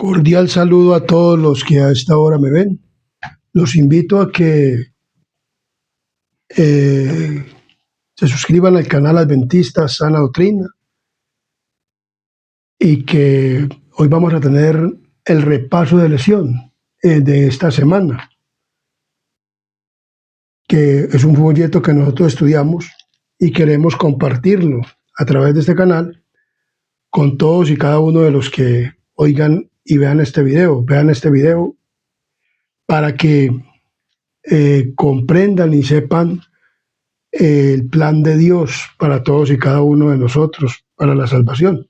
Cordial saludo a todos los que a esta hora me ven. Los invito a que eh, se suscriban al canal Adventista Sana Doctrina y que hoy vamos a tener el repaso de lección de esta semana, que es un folleto que nosotros estudiamos y queremos compartirlo a través de este canal con todos y cada uno de los que oigan y vean este video. Vean este video para que comprendan y sepan el plan de Dios para todos y cada uno de nosotros, para la salvación.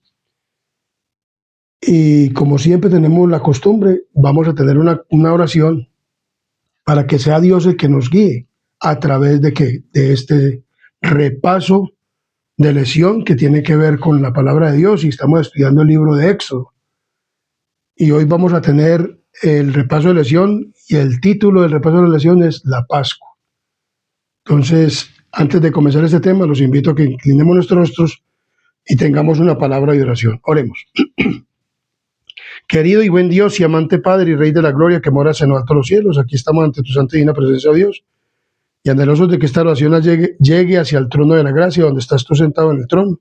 Y como siempre tenemos la costumbre, vamos a tener una oración para que sea Dios el que nos guíe a través de este repaso de lección que tiene que ver con la palabra de Dios, y estamos estudiando el libro de Éxodo. Y hoy vamos a tener el repaso de lección, y el título del repaso de la lección es La Pascua. Entonces, antes de comenzar este tema, los invito a que inclinemos nuestros rostros y tengamos una palabra de oración. Oremos. Querido y buen Dios y amante Padre y Rey de la Gloria, que moras en lo alto de los cielos, aquí estamos ante tu santa y divina presencia, Dios, y anhelosos de que esta oración llegue hacia el trono de la gracia, donde estás tú sentado en el trono,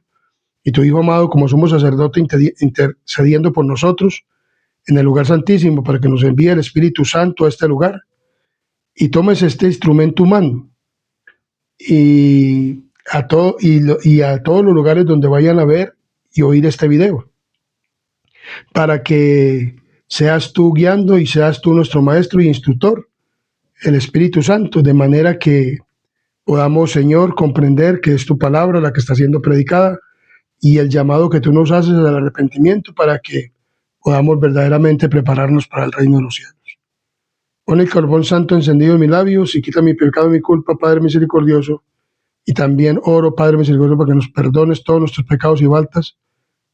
y tu Hijo amado, como sumo sacerdote, intercediendo por nosotros en el lugar santísimo, para que nos envíe el Espíritu Santo a este lugar, y tomes este instrumento humano, y a todos los lugares donde vayan a ver y oír este video, para que seas tú guiando y seas tú nuestro maestro y instructor, el Espíritu Santo, de manera que podamos, Señor, comprender que es tu palabra la que está siendo predicada y el llamado que tú nos haces al arrepentimiento, para que podamos verdaderamente prepararnos para el reino de los cielos. Pon el carbón santo encendido en mis labios y quita mi pecado y mi culpa, Padre misericordioso. Y también oro, Padre misericordioso, para que nos perdones todos nuestros pecados y faltas,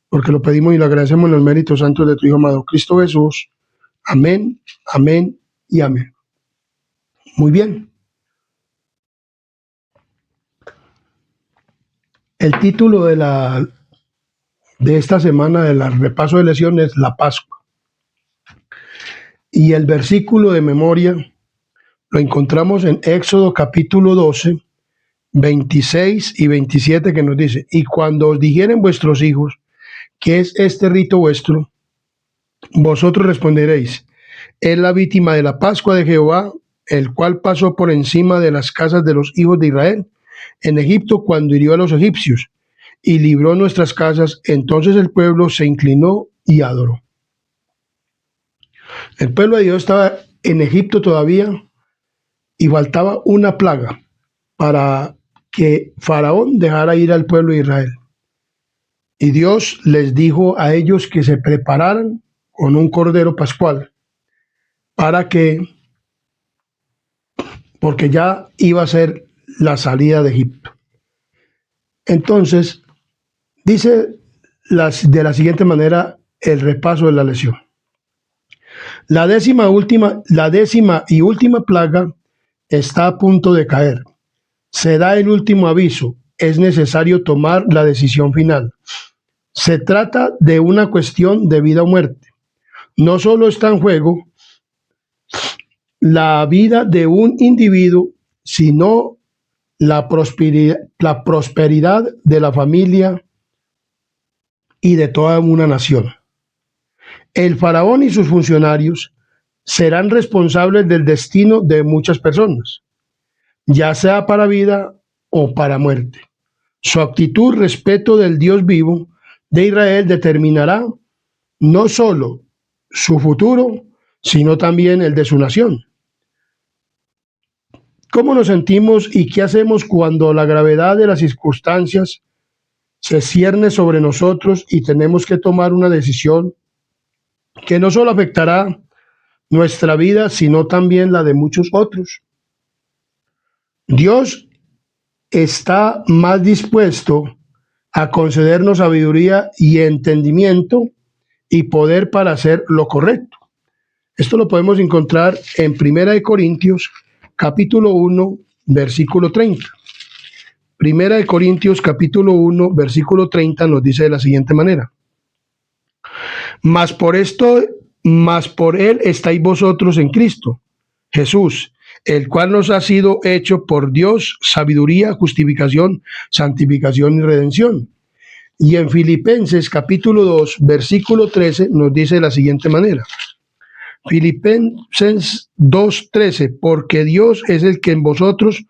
porque lo pedimos y lo agradecemos en los méritos santos de tu Hijo amado, Cristo Jesús. Amén, amén y amén. Muy bien. El título de esta semana del repaso de lección es La Pascua. Y el versículo de memoria lo encontramos en Éxodo capítulo 12, 26 y 27, que nos dice: y cuando os dijeren vuestros hijos, ¿qué es este rito vuestro? Vosotros responderéis: es la víctima de la Pascua de Jehová, el cual pasó por encima de las casas de los hijos de Israel en Egipto cuando hirió a los egipcios y libró nuestras casas. Entonces el pueblo se inclinó y adoró. El pueblo de Dios estaba en Egipto todavía y faltaba una plaga para que Faraón dejara ir al pueblo de Israel. Y Dios les dijo a ellos que se prepararan con un cordero pascual, porque ya iba a ser la salida de Egipto. Entonces, dice de la siguiente manera el repaso de la lección. La décima y última plaga está a punto de caer. Se da el último aviso. Es necesario tomar la decisión final. Se trata de una cuestión de vida o muerte. No solo está en juego la vida de un individuo, sino la prosperidad de la familia y de toda una nación. El faraón y sus funcionarios serán responsables del destino de muchas personas, ya sea para vida o para muerte. Su actitud respecto del Dios vivo de Israel determinará no solo su futuro, sino también el de su nación. ¿Cómo nos sentimos y qué hacemos cuando la gravedad de las circunstancias se cierne sobre nosotros y tenemos que tomar una decisión que no solo afectará nuestra vida, sino también la de muchos otros? Dios está más dispuesto a concedernos sabiduría y entendimiento y poder para hacer lo correcto. Esto lo podemos encontrar en 1 Corintios capítulo 1, versículo 30. 1 Corintios capítulo 1, versículo 30 nos dice de la siguiente manera: mas por esto mas por él estáis vosotros en Cristo Jesús, el cual nos ha sido hecho por Dios sabiduría, justificación, santificación y redención. Y en Filipenses capítulo 2, versículo 13 nos dice de la siguiente manera. Filipenses 2:13, porque Dios es el que en vosotros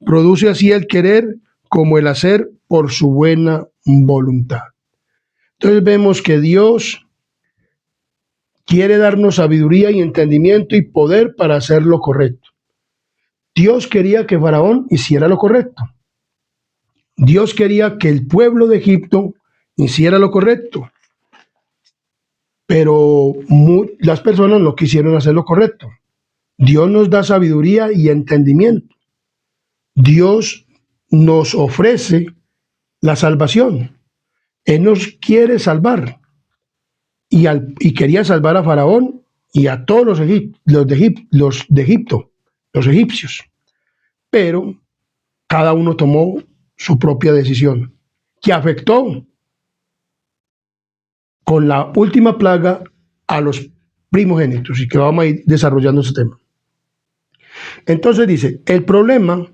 produce así el querer como el hacer por su buena voluntad. Entonces vemos que Dios quiere darnos sabiduría y entendimiento y poder para hacer lo correcto. Dios quería que Faraón hiciera lo correcto. Dios quería que el pueblo de Egipto hiciera lo correcto. Pero las personas no quisieron hacer lo correcto. Dios nos da sabiduría y entendimiento. Dios nos ofrece la salvación. Él nos quiere salvar. Y quería salvar a Faraón y a todos los de Egipto, los egipcios. Pero cada uno tomó su propia decisión, que afectó con la última plaga a los primogénitos, y que vamos a ir desarrollando ese tema. Entonces dice, el problema,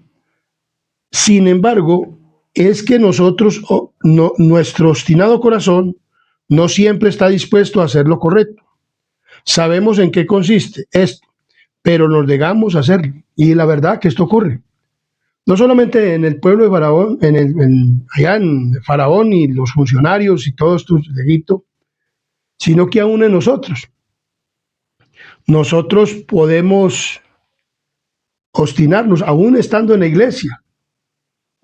sin embargo, es que nosotros, nuestro obstinado corazón, no siempre está dispuesto a hacer lo correcto. Sabemos en qué consiste esto, pero nos negamos a hacerlo. Y la verdad que esto ocurre. No solamente en el pueblo de Faraón, allá en Faraón y los funcionarios y todos estos de Egipto, sino que aún en nosotros. Nosotros podemos obstinarnos, aún estando en la iglesia.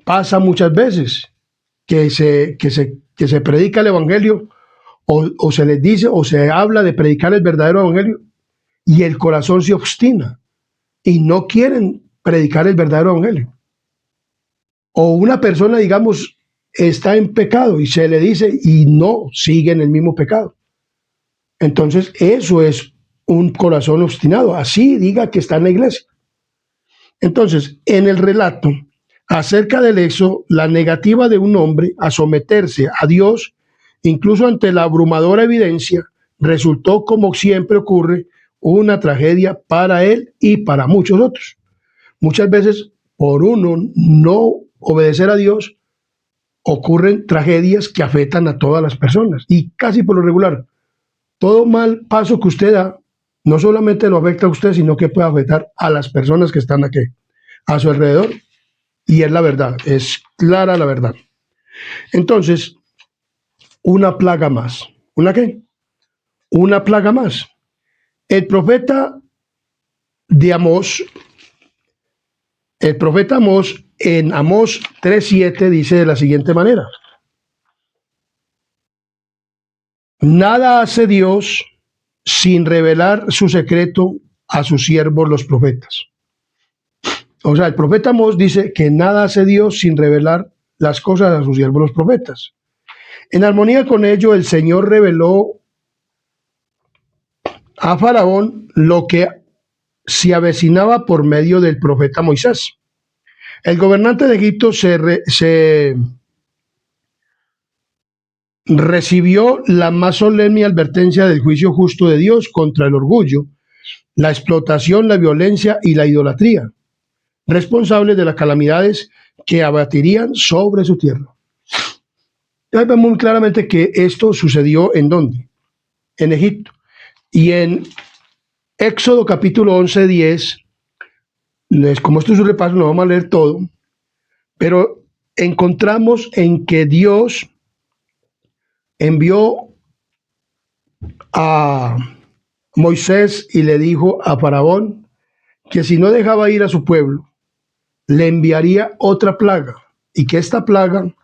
Pasa muchas veces que se predica el evangelio o se les dice o se habla de predicar el verdadero evangelio y el corazón se obstina y no quieren predicar el verdadero evangelio. O una persona, digamos, está en pecado y se le dice y no sigue en el mismo pecado. Entonces eso es un corazón obstinado, así diga que está en la iglesia. Entonces, en el relato acerca del Éxodo, la negativa de un hombre a someterse a Dios, incluso ante la abrumadora evidencia, resultó, como siempre ocurre, una tragedia para él y para muchos otros. Muchas veces, por uno no obedecer a Dios, ocurren tragedias que afectan a todas las personas. Y casi por lo regular, todo mal paso que usted da, no solamente lo afecta a usted, sino que puede afectar a las personas que están aquí, a su alrededor. Y es la verdad, es clara la verdad. Entonces, una plaga más. ¿Una qué? Una plaga más. El profeta Amós, en Amós 3:7 dice de la siguiente manera: nada hace Dios sin revelar su secreto a sus siervos los profetas. O sea, el profeta Amós dice que nada hace Dios sin revelar las cosas a sus siervos los profetas. En armonía con ello, el Señor reveló a Faraón lo que se avecinaba por medio del profeta Moisés. El gobernante de Egipto se recibió la más solemne advertencia del juicio justo de Dios contra el orgullo, la explotación, la violencia y la idolatría, responsables de las calamidades que abatirían sobre su tierra. Ya vemos muy claramente que esto sucedió ¿en dónde? En Egipto. Y en Éxodo capítulo 11:10, como esto es un repaso, no vamos a leer todo, pero encontramos en que Dios envió a Moisés y le dijo a Faraón que si no dejaba ir a su pueblo, le enviaría otra plaga, y que esta plaga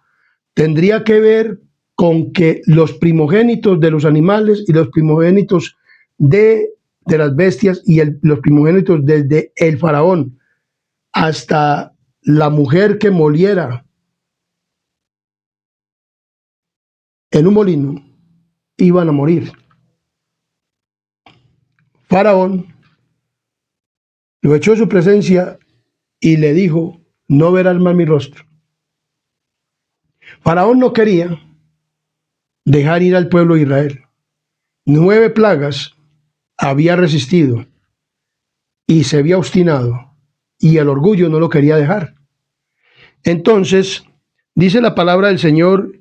tendría que ver con que los primogénitos de los animales y los primogénitos de las bestias y los primogénitos desde el faraón hasta la mujer que moliera en un molino, iban a morir. Faraón lo echó de su presencia y le dijo: no verás más mi rostro. Faraón no quería dejar ir al pueblo de Israel. 9 plagas había resistido y se había obstinado y el orgullo no lo quería dejar. Entonces, dice la palabra del Señor,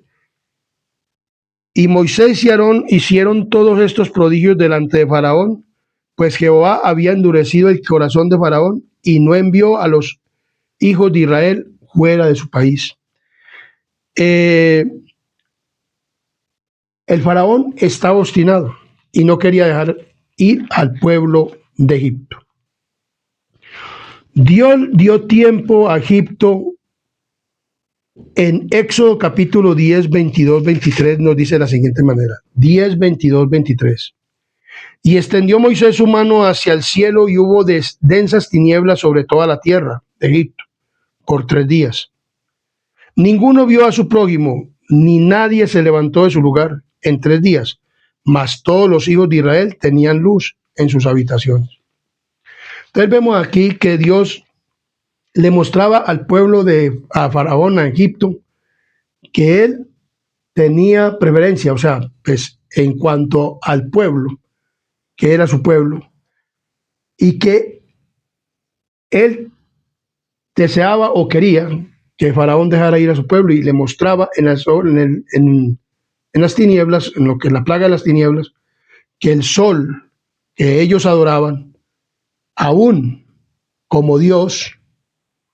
y Moisés y Aarón hicieron todos estos prodigios delante de Faraón, pues Jehová había endurecido el corazón de Faraón y no envió a los hijos de Israel fuera de su país. El Faraón estaba obstinado y no quería dejar ir al pueblo de Egipto. Dios dio tiempo a Egipto. En Éxodo capítulo 10, 22, 23 nos dice de la siguiente manera. 10, 22, 23. Y extendió Moisés su mano hacia el cielo y hubo densas tinieblas sobre toda la tierra de Egipto por 3 días. Ninguno vio a su prójimo, ni nadie se levantó de su lugar en 3 días, mas todos los hijos de Israel tenían luz en sus habitaciones. Entonces vemos aquí que Dios le mostraba al pueblo a Faraón, a Egipto, que él tenía preferencia, o sea, pues en cuanto al pueblo, que era su pueblo, y que él deseaba o quería que Faraón dejara ir a su pueblo y le mostraba en las tinieblas, en la plaga de las tinieblas, que el sol que ellos adoraban, aún como Dios,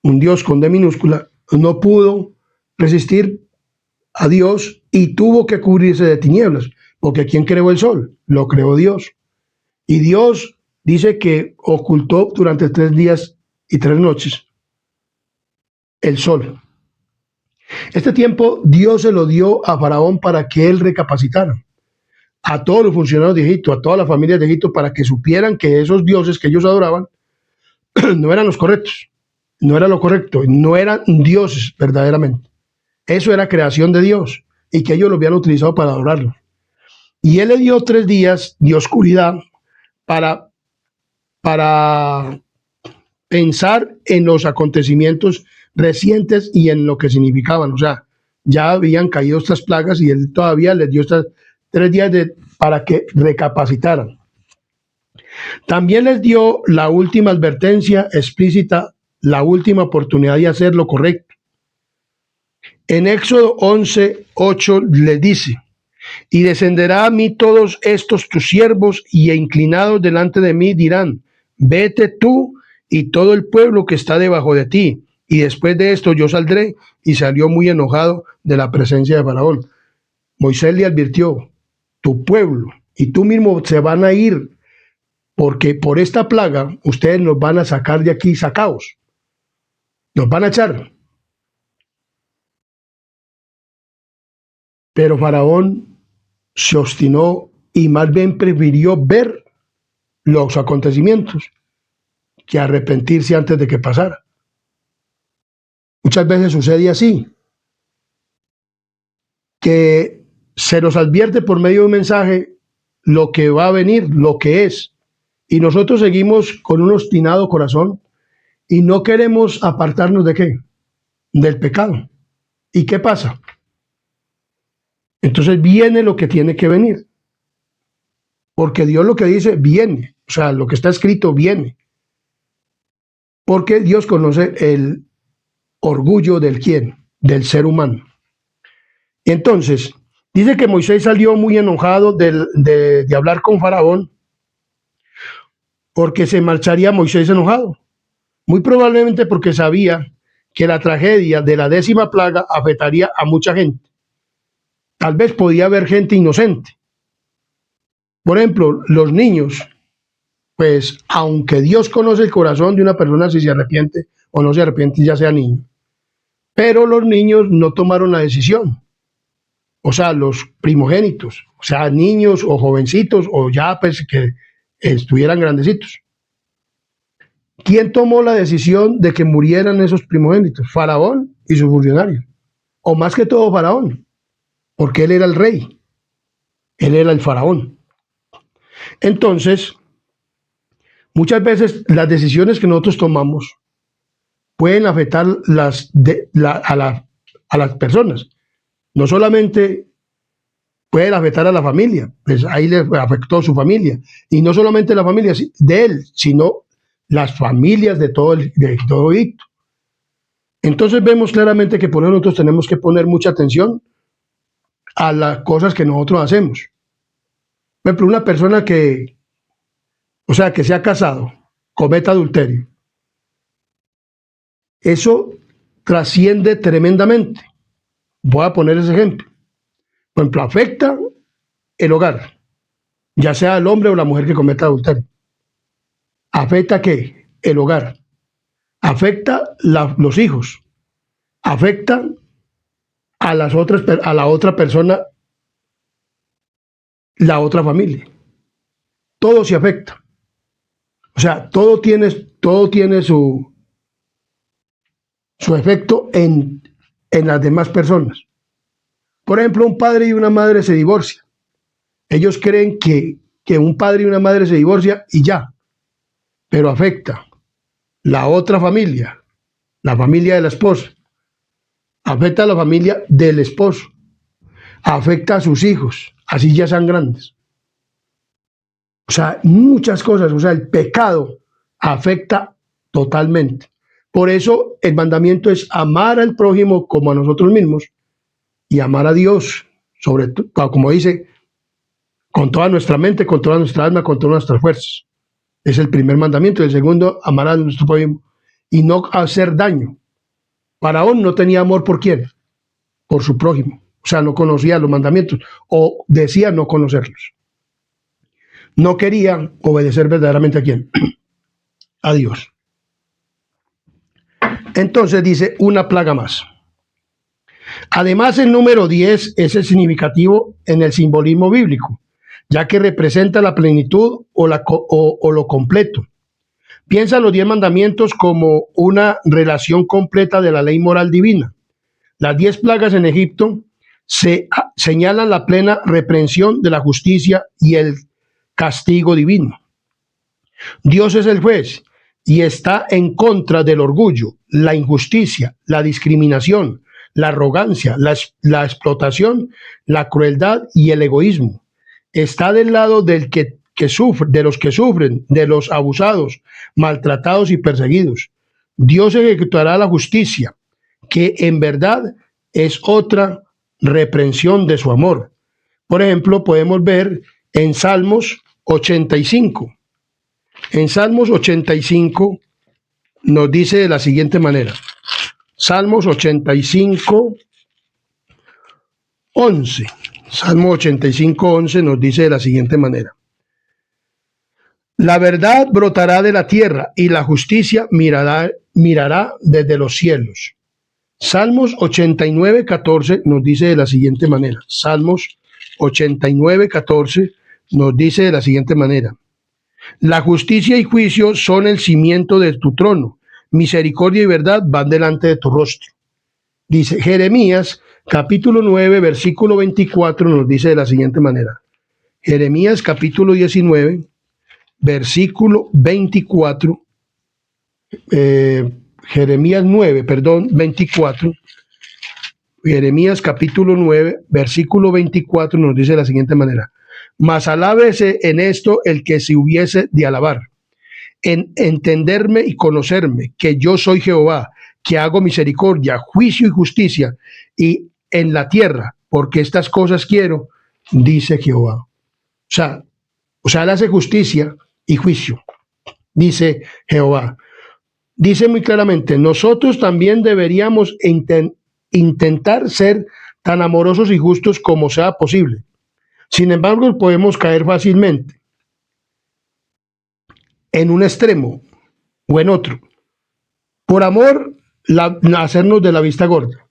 un Dios con D minúscula, no pudo resistir a Dios y tuvo que cubrirse de tinieblas, porque ¿quién creó el sol? Lo creó Dios. Y Dios dice que ocultó durante 3 días y 3 noches el sol. Este tiempo Dios se lo dio a Faraón para que él recapacitara a todos los funcionarios de Egipto, a todas las familias de Egipto, para que supieran que esos dioses que ellos adoraban no eran los correctos, no era lo correcto, no eran dioses verdaderamente. Eso era creación de Dios y que ellos lo habían utilizado para adorarlo. Y él le dio 3 días de oscuridad para pensar en los acontecimientos recientes y en lo que significaban. O sea, ya habían caído estas plagas y él todavía les dio estos 3 días para que recapacitaran. También les dio la última advertencia explícita, la última oportunidad de hacer lo correcto. En Éxodo 11, 8 les dice, y descenderá a mí todos estos tus siervos y inclinados delante de mí dirán, vete tú y todo el pueblo que está debajo de ti, y después de esto yo saldré. Y salió muy enojado de la presencia de Faraón. Moisés le advirtió, tu pueblo y tú mismo se van a ir, porque por esta plaga ustedes nos van a sacar de aquí sacaos, nos van a echar. Pero Faraón se obstinó y más bien prefirió ver los acontecimientos que arrepentirse antes de que pasara. Muchas veces sucede así, que se nos advierte por medio de un mensaje lo que va a venir, lo que es, y nosotros seguimos con un obstinado corazón y no queremos apartarnos de qué, del pecado. ¿Y qué pasa? Entonces viene lo que tiene que venir, porque Dios lo que dice viene, o sea, lo que está escrito viene, porque Dios conoce el orgullo del quién, del ser humano. Entonces, dice que Moisés salió muy enojado de hablar con Faraón, porque se marcharía Moisés enojado, muy probablemente porque sabía que la tragedia de la 10ª plaga afectaría a mucha gente. Tal vez podía haber gente inocente. Por ejemplo, los niños, pues aunque Dios conoce el corazón de una persona si se arrepiente o no se arrepiente, ya sea niño, pero los niños no tomaron la decisión. O sea, los primogénitos, o sea, niños o jovencitos o ya pues que estuvieran grandecitos. ¿Quién tomó la decisión de que murieran esos primogénitos? Faraón y sus funcionarios. O más que todo Faraón, porque él era el rey, él era el faraón. Entonces, muchas veces las decisiones que nosotros tomamos pueden afectar a las personas. No solamente puede afectar a la familia. Pues ahí le afectó su familia. Y no solamente la familia de él, sino las familias de todo Egipto. Entonces vemos claramente que por eso nosotros tenemos que poner mucha atención a las cosas que nosotros hacemos. Por ejemplo, una persona que se ha casado, cometa adulterio. Eso trasciende tremendamente. Voy a poner ese ejemplo. Por ejemplo, afecta el hogar, ya sea el hombre o la mujer que cometa adulterio. ¿Afecta qué? El hogar. Afecta los hijos. Afecta a la otra persona, la otra familia. Todo se afecta. O sea, todo tiene su efecto en las demás personas. Por ejemplo, un padre y una madre se divorcian. Ellos creen que un padre y una madre se divorcian y ya, pero afecta la otra familia, la familia de la esposa, afecta a la familia del esposo, afecta a sus hijos, así ya sean grandes. O sea, muchas cosas, o sea, el pecado afecta totalmente. Por eso el mandamiento es amar al prójimo como a nosotros mismos y amar a Dios, sobre todo, como dice, con toda nuestra mente, con toda nuestra alma, con todas nuestras fuerzas. Es el primer mandamiento. El segundo, amar a nuestro prójimo y no hacer daño. Faraón no tenía amor por quién, por su prójimo. O sea, no conocía los mandamientos o decía no conocerlos. No quería obedecer verdaderamente a quién, a Dios. Entonces dice una plaga más. Además, el número 10 es el significativo en el simbolismo bíblico, ya que representa la plenitud o lo completo. Piensa los 10 mandamientos como una relación completa de la ley moral divina. Las 10 plagas en Egipto señalan la plena reprensión de la justicia y el castigo divino. Dios es el juez y está en contra del orgullo, la injusticia, la discriminación, la arrogancia, la explotación, la crueldad y el egoísmo. Está del lado del que sufre, de los que sufren, de los abusados, maltratados y perseguidos. Dios ejecutará la justicia, que en verdad es otra reprensión de su amor. Por ejemplo, podemos ver en Salmos 85. En Salmos 85 nos dice de la siguiente manera. Salmos 85, 11. Salmo 85, 11 nos dice de la siguiente manera. La verdad brotará de la tierra y la justicia mirará desde los cielos. Salmos 89, 14 nos dice de la siguiente manera. Salmos 89, 14 nos dice de la siguiente manera. La justicia y juicio son el cimiento de tu trono. Misericordia y verdad van delante de tu rostro. Dice Jeremías, capítulo 9, versículo 24, nos dice de la siguiente manera. Jeremías, capítulo 19, versículo 24. Jeremías 9, 24. Jeremías, capítulo 9, versículo 24, nos dice de la siguiente manera. Mas alábese en esto el que se hubiese de alabar, en entenderme y conocerme, que yo soy Jehová, que hago misericordia, juicio y justicia, y en la tierra, porque estas cosas quiero, dice Jehová. O sea, él hace justicia y juicio, dice Jehová. Dice muy claramente, nosotros también deberíamos intentar ser tan amorosos y justos como sea posible. Sin embargo, podemos caer fácilmente en un extremo o en otro. Por amor, hacernos de la vista gorda.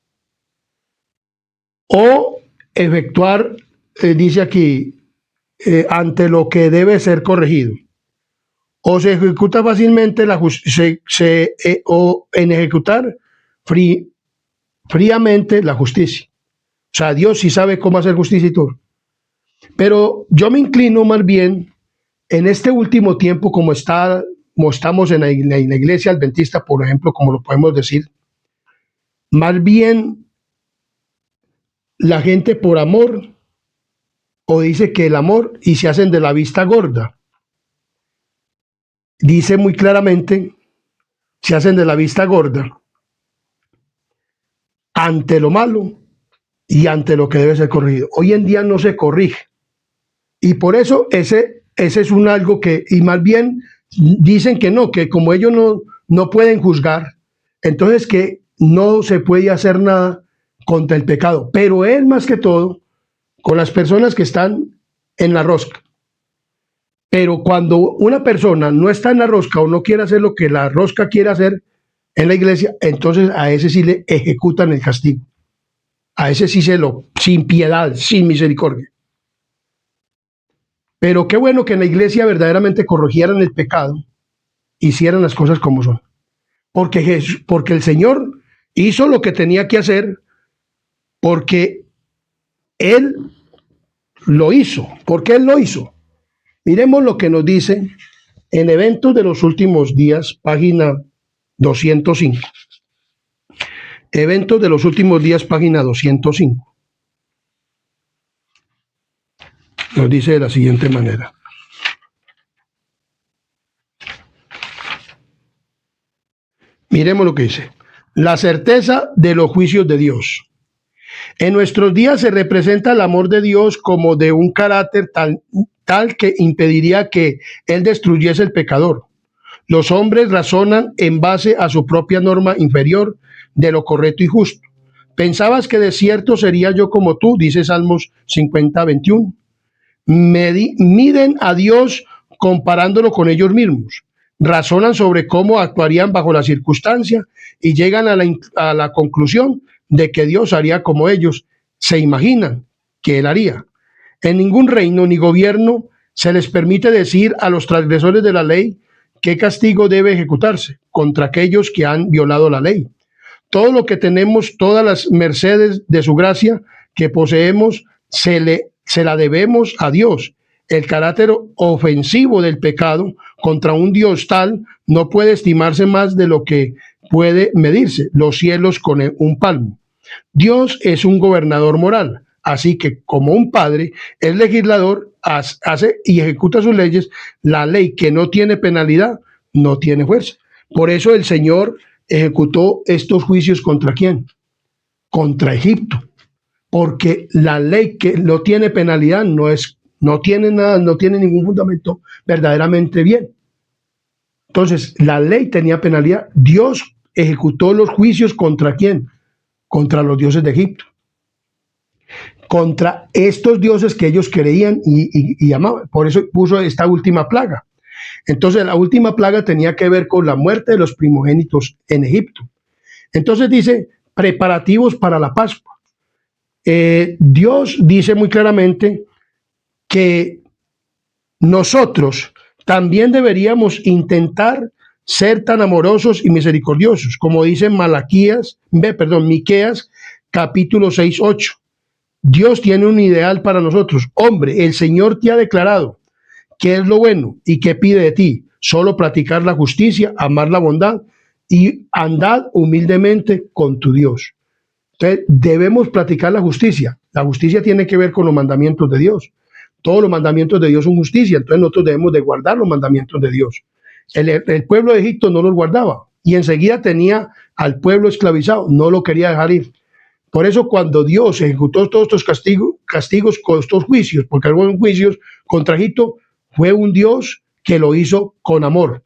O efectuar, dice aquí, ante lo que debe ser corregido. O se ejecuta fácilmente o en ejecutar fríamente la justicia. O sea, Dios sí sabe cómo hacer justicia y todo. Pero yo me inclino más bien en este último tiempo, como estamos en la iglesia adventista, por ejemplo, como lo podemos decir, más bien la gente por amor o dice que el amor y se hacen de la vista gorda. Dice muy claramente, se hacen de la vista gorda ante lo malo y ante lo que debe ser corregido. Hoy en día no se corrige. Y por eso ese es un algo que, y más bien dicen que no, que como ellos no pueden juzgar, entonces que no se puede hacer nada contra el pecado. Pero es más que todo con las personas que están en la rosca. Pero cuando una persona no está en la rosca o no quiere hacer lo que la rosca quiere hacer en la iglesia, entonces a ese sí le ejecutan el castigo. A ese sí sin piedad, sin misericordia. Pero qué bueno que en la iglesia verdaderamente corrigieran el pecado, hicieran las cosas como son. Porque el Señor hizo lo que tenía que hacer, porque Él lo hizo. ¿Por qué Él lo hizo? Miremos lo que nos dice en Eventos de los Últimos Días, página 205. Eventos de los Últimos Días, página 205. Nos dice de la siguiente manera. Miremos lo que dice. La certeza de los juicios de Dios. En nuestros días se representa el amor de Dios como de un carácter tal que impediría que Él destruyese el pecador. Los hombres razonan en base a su propia norma inferior de lo correcto y justo. Pensabas que de cierto sería yo como tú, dice Salmos 50:21. Miden a Dios comparándolo con ellos mismos. Razonan sobre cómo actuarían bajo la circunstancia y llegan a la conclusión de que Dios haría como ellos se imaginan que Él haría. En ningún reino ni gobierno se les permite decir a los transgresores de la ley qué castigo debe ejecutarse contra aquellos que han violado la ley. Todo lo que tenemos, todas las mercedes de su gracia que poseemos, se la debemos a Dios. El carácter ofensivo del pecado contra un Dios tal no puede estimarse más de lo que puede medirse los cielos con un palmo. Dios es un gobernador moral, así que como un padre, el legislador hace y ejecuta sus leyes. La ley que no tiene penalidad no tiene fuerza. Por eso el Señor ejecutó estos juicios ¿contra quién? Contra Egipto. Porque la ley que no tiene penalidad no tiene nada, no tiene ningún fundamento verdaderamente bien. Entonces, la ley tenía penalidad. Dios ejecutó los juicios ¿contra quién? Contra los dioses de Egipto. Contra estos dioses que ellos creían y amaban. Por eso puso esta última plaga. Entonces, la última plaga tenía que ver con la muerte de los primogénitos en Egipto. Entonces dice, preparativos para la Pascua. Dios dice muy claramente que nosotros también deberíamos intentar ser tan amorosos y misericordiosos, como dice Miqueas capítulo 6:8. Dios tiene un ideal para nosotros. Hombre, el Señor te ha declarado qué es lo bueno y qué pide de ti. Solo practicar la justicia, amar la bondad y andar humildemente con tu Dios. Entonces, debemos practicar la justicia. La justicia tiene que ver con los mandamientos de Dios. Todos los mandamientos de Dios son justicia. Entonces, nosotros debemos de guardar los mandamientos de Dios. El pueblo de Egipto no los guardaba y enseguida tenía al pueblo esclavizado. No lo quería dejar ir. Por eso, cuando Dios ejecutó todos estos castigos con estos juicios, porque algunos juicios contra Egipto, fue un Dios que lo hizo con amor,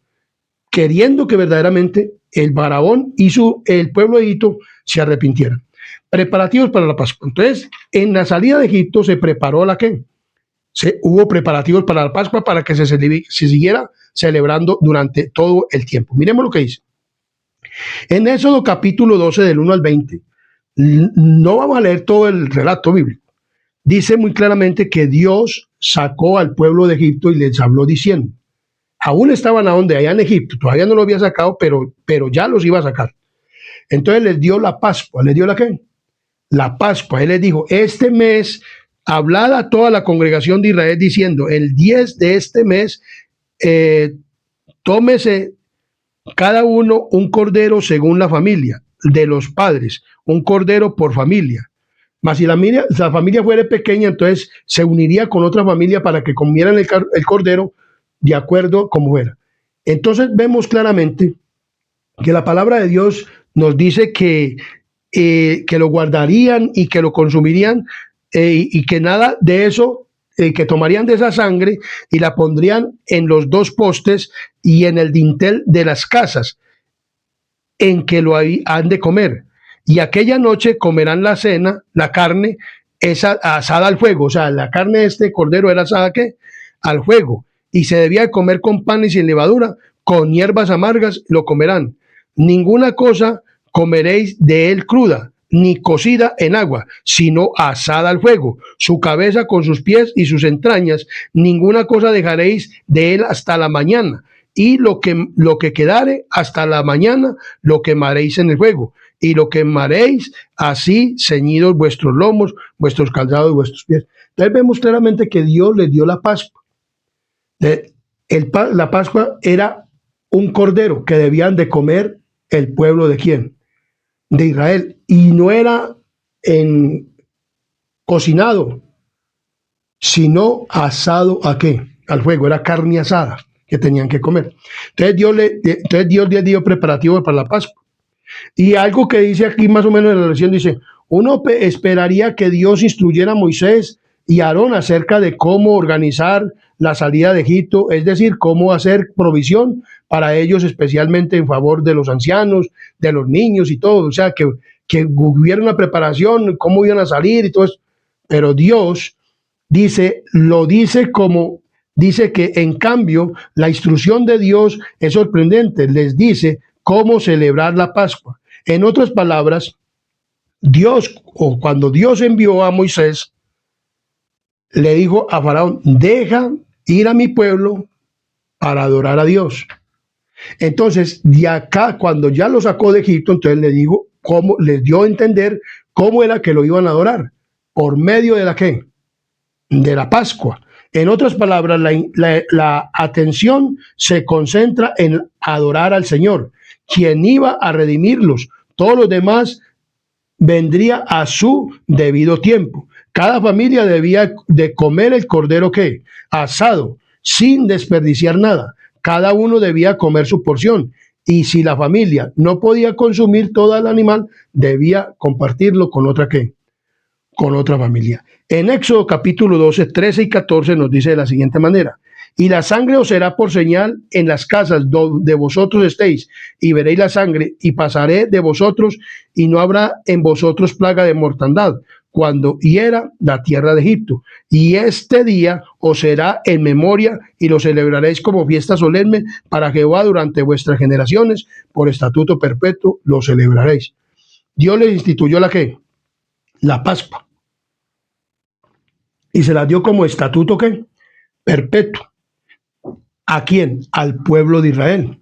queriendo que verdaderamente el faraón y el pueblo de Egipto se arrepintieran. Preparativos para la Pascua. Entonces, en la salida de Egipto se preparó la qué. Hubo preparativos para la Pascua para que se siguiera celebrando durante todo el tiempo. Miremos lo que dice. En Éxodo capítulo 12, del 1 al 20, no vamos a leer todo el relato bíblico. Dice muy claramente que Dios sacó al pueblo de Egipto y les habló diciendo, aún estaban allá en Egipto, todavía no lo había sacado, pero ya los iba a sacar. Entonces les dio la Pascua. ¿Les dio la qué? La Pascua. Él les dijo, este mes, hablad a toda la congregación de Israel diciendo, el 10 de este mes, tómese cada uno un cordero según la familia de los padres, un cordero por familia. Mas si la familia fuera pequeña, entonces se uniría con otra familia para que comieran el cordero de acuerdo como fuera. Entonces vemos claramente que la palabra de Dios nos dice que lo guardarían y que lo consumirían, y que nada de eso, que tomarían de esa sangre y la pondrían en los dos postes y en el dintel de las casas en que lo han de comer. Y aquella noche comerán la cena, la carne, esa asada al fuego. O sea, la carne de este cordero era asada ¿qué? Al fuego. Y se debía comer con pan y sin levadura, con hierbas amargas lo comerán. Ninguna cosa comeréis de él cruda, ni cocida en agua, sino asada al fuego. Su cabeza con sus pies y sus entrañas, ninguna cosa dejaréis de él hasta la mañana. Y lo que quedare hasta la mañana, lo quemaréis en el fuego. Y lo quemaréis así, ceñidos vuestros lomos, vuestros calzados y vuestros pies. Entonces vemos claramente que Dios les dio la Pascua. La Pascua era un cordero que debían de comer el pueblo de ¿quién? De Israel. Y no era cocinado, sino asado ¿a qué? Al fuego. Era carne asada que tenían que comer. Entonces Dios les dio preparativo para la Pascua. Y algo que dice aquí más o menos en la lección, dice, uno esperaría que Dios instruyera a Moisés y a Aarón acerca de cómo organizar la salida de Egipto, es decir, cómo hacer provisión para ellos, especialmente en favor de los ancianos, de los niños y todo, o sea, que hubiera una preparación, cómo iban a salir y todo eso. Pero Dios dice que en cambio la instrucción de Dios es sorprendente, les dice cómo celebrar la Pascua. En otras palabras, cuando Dios envió a Moisés, le dijo a Faraón, deja ir a mi pueblo para adorar a Dios. Entonces, de acá, cuando ya lo sacó de Egipto, entonces les dio a entender cómo era que lo iban a adorar, por medio de la ¿qué? De la Pascua. En otras palabras, la atención se concentra en adorar al Señor, quien iba a redimirlos. Todos los demás vendría a su debido tiempo. Cada familia debía de comer el cordero ¿qué? Asado, sin desperdiciar nada. Cada uno debía comer su porción. Y si la familia no podía consumir todo el animal, debía compartirlo con otra ¿qué? Con otra familia. En Éxodo capítulo 12, 13 y 14 nos dice de la siguiente manera: y la sangre os será por señal en las casas donde vosotros estéis, y veréis la sangre, y pasaré de vosotros, y no habrá en vosotros plaga de mortandad, cuando hiera la tierra de Egipto. Y este día os será en memoria, y lo celebraréis como fiesta solemne para Jehová durante vuestras generaciones, por estatuto perpetuo lo celebraréis. Dios les instituyó la ¿qué? La Pascua. Y se la dio como estatuto ¿qué? Perpetuo. ¿A quién? Al pueblo de Israel.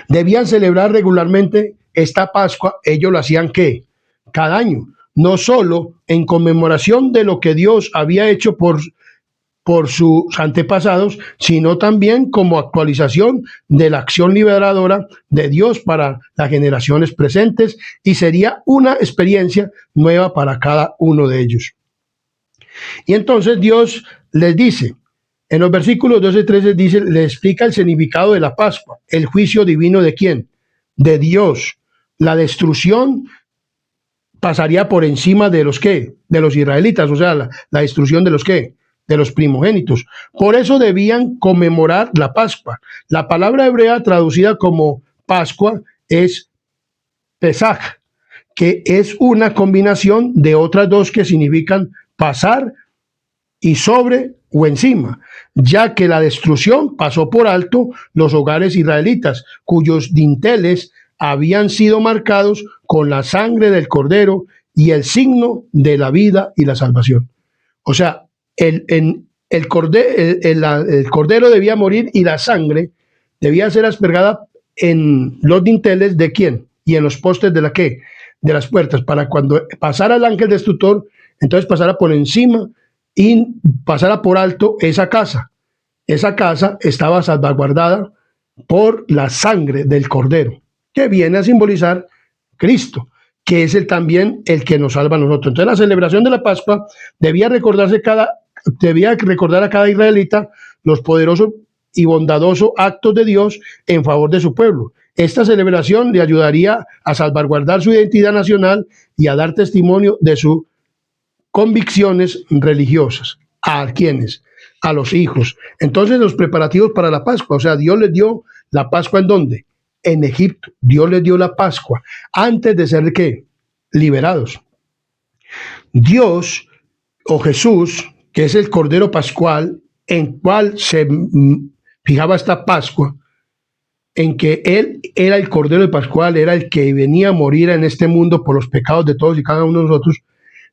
Debían celebrar regularmente esta Pascua. Ellos lo hacían ¿qué? Cada año. No solo en conmemoración de lo que Dios había hecho por sus antepasados, sino también como actualización de la acción liberadora de Dios para las generaciones presentes, y sería una experiencia nueva para cada uno de ellos. Y entonces Dios les dice, en los versículos 12 y 13 dice, le explica el significado de la Pascua, el juicio divino de ¿quién? De Dios. La destrucción pasaría por encima de los ¿qué? De los israelitas, o sea, la destrucción de los ¿qué? De los primogénitos. Por eso debían conmemorar la Pascua. La palabra hebrea traducida como Pascua es Pesaj, que es una combinación de otras dos que significan pasar y sobre o encima, ya que la destrucción pasó por alto los hogares israelitas, cuyos dinteles habían sido marcados con la sangre del cordero y el signo de la vida y la salvación. O sea, el cordero debía morir y la sangre debía ser aspergada en los dinteles de ¿quién? Y en los postes de la ¿qué? De las puertas, para cuando pasara el ángel destructor, entonces pasara por encima y pasara por alto esa casa. Esa casa estaba salvaguardada por la sangre del cordero, que viene a simbolizar Cristo. que es también el que nos salva a nosotros. Entonces la celebración de la Pascua debía recordar a cada israelita los poderosos y bondadosos actos de Dios en favor de su pueblo. Esta celebración le ayudaría a salvaguardar su identidad nacional y a dar testimonio de sus convicciones religiosas. ¿A quiénes? A los hijos. Entonces los preparativos para la Pascua, o sea, Dios les dio la Pascua ¿en dónde? En Egipto. Dios les dio la Pascua antes de ser ¿qué? Liberados. Dios o Jesús, que es el Cordero Pascual, en cual se fijaba esta Pascua, en que Él era el Cordero Pascual, era el que venía a morir en este mundo por los pecados de todos y cada uno de nosotros.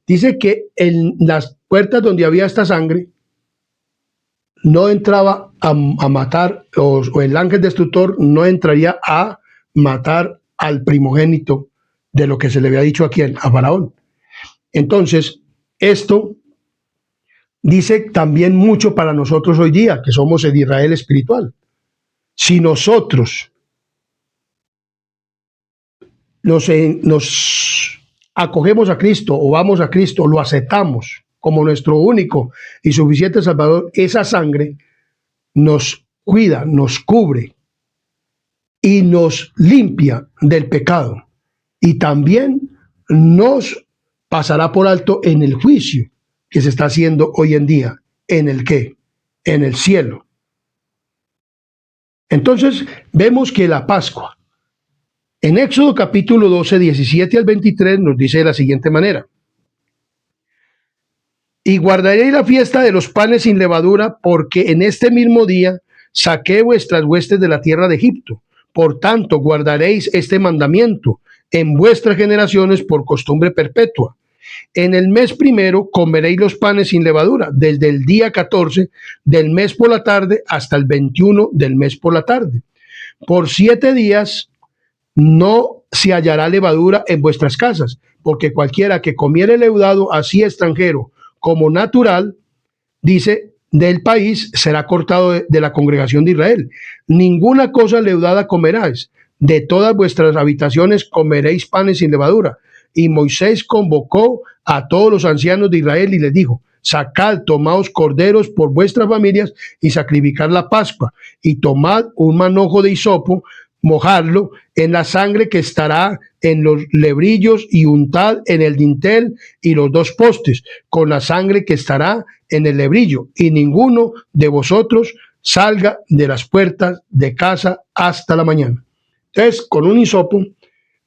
Dice que en las puertas donde había esta sangre, no entraba a matar, o el ángel destructor no entraría a matar al primogénito de lo que se le había dicho a quién, a Faraón. Entonces, esto dice también mucho para nosotros hoy día, que somos el Israel espiritual. Si nosotros nos acogemos a Cristo o vamos a Cristo, lo aceptamos como nuestro único y suficiente Salvador, esa sangre nos cuida, nos cubre y nos limpia del pecado. Y también nos pasará por alto en el juicio que se está haciendo hoy en día. ¿En el qué? En el cielo. Entonces vemos que la Pascua, en Éxodo capítulo 12, 17 al 23, nos dice de la siguiente manera: y guardaréis la fiesta de los panes sin levadura, porque en este mismo día saqué vuestras huestes de la tierra de Egipto. Por tanto, guardaréis este mandamiento en vuestras generaciones por costumbre perpetua. En el mes primero comeréis los panes sin levadura, desde el día 14 del mes por la tarde hasta el 21 del mes por la tarde. Por 7 días no se hallará levadura en vuestras casas, porque cualquiera que comiere leudado, así extranjero como natural, dice, del país, será cortado de la congregación de Israel. Ninguna cosa leudada comeráis, de todas vuestras habitaciones comeréis panes sin levadura. Y Moisés convocó a todos los ancianos de Israel y les dijo: sacad, tomaos corderos por vuestras familias y sacrificad la Pascua, y tomad un manojo de hisopo, mojadlo en la sangre que estará en los lebrillos y untad en el dintel y los 2 postes con la sangre que estará en el lebrillo, y ninguno de vosotros salga de las puertas de casa hasta la mañana. Entonces, con un hisopo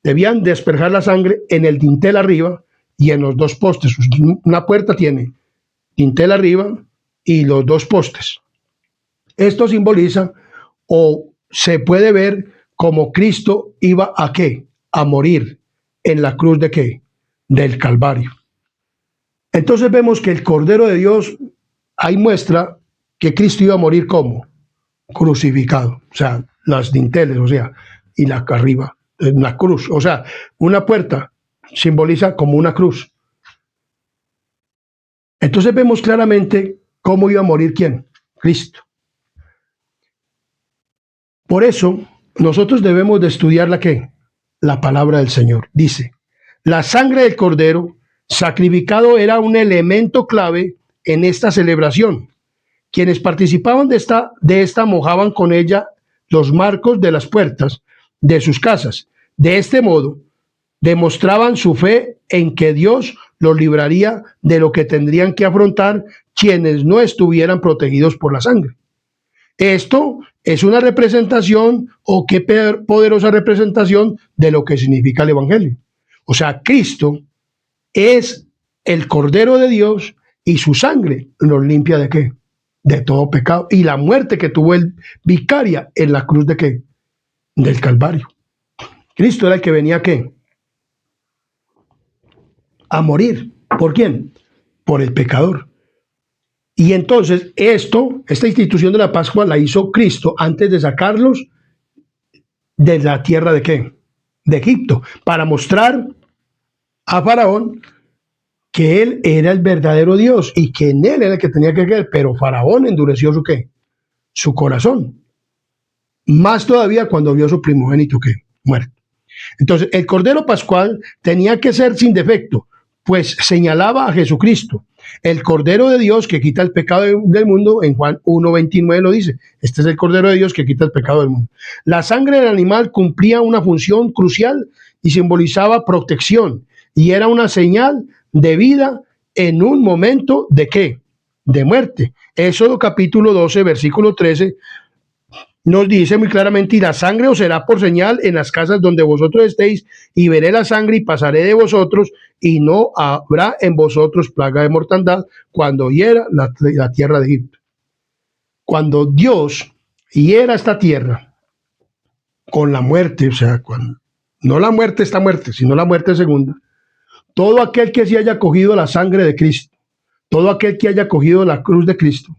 debían despejar la sangre en el dintel arriba y en los 2 postes. Una puerta tiene dintel arriba y los 2 postes. Esto simboliza, o se puede ver, como Cristo iba a ¿qué? A morir en la cruz de ¿qué? Del Calvario. Entonces vemos que el Cordero de Dios ahí muestra que Cristo iba a morir como crucificado, o sea, las dinteles, o sea, y la arriba, la cruz, o sea, una puerta simboliza como una cruz. Entonces vemos claramente cómo iba a morir ¿quién? Cristo. Por eso nosotros debemos de estudiar la ¿qué? La palabra del Señor. Dice: la sangre del Cordero sacrificado era un elemento clave en esta celebración. Quienes participaban de esta mojaban con ella los marcos de las puertas de sus casas. De este modo, demostraban su fe en que Dios los libraría de lo que tendrían que afrontar quienes no estuvieran protegidos por la sangre. Esto es una representación, o qué poderosa representación, de lo que significa el Evangelio. O sea, Cristo es el Cordero de Dios y su sangre nos limpia ¿de qué? De todo pecado. Y la muerte que tuvo él vicaria en la cruz ¿de qué? Del Calvario. Cristo era el que venía ¿qué? A morir. ¿Por quién? Por el pecador. Y entonces esta institución de la Pascua la hizo Cristo antes de sacarlos de la tierra ¿de qué? De Egipto, para mostrar a Faraón que él era el verdadero Dios y que en él era el que tenía que creer. Pero Faraón endureció su ¿qué? Su corazón. Más todavía cuando vio a su primogénito ¿qué? Muerto. Entonces, el Cordero Pascual tenía que ser sin defecto, pues señalaba a Jesucristo, el Cordero de Dios que quita el pecado del mundo. En Juan 1:29 lo dice, este es el Cordero de Dios que quita el pecado del mundo. La sangre del animal cumplía una función crucial y simbolizaba protección, y era una señal de vida en un momento de ¿qué? De muerte. Éxodo capítulo 12, versículo 13, nos dice muy claramente: y la sangre os será por señal en las casas donde vosotros estéis, y veré la sangre y pasaré de vosotros, y no habrá en vosotros plaga de mortandad cuando hiera la tierra de Egipto. Cuando Dios hiera esta tierra con la muerte, o sea, cuando, no la muerte esta muerte, sino la muerte segunda, todo aquel que se haya cogido la sangre de Cristo, todo aquel que haya cogido la cruz de Cristo,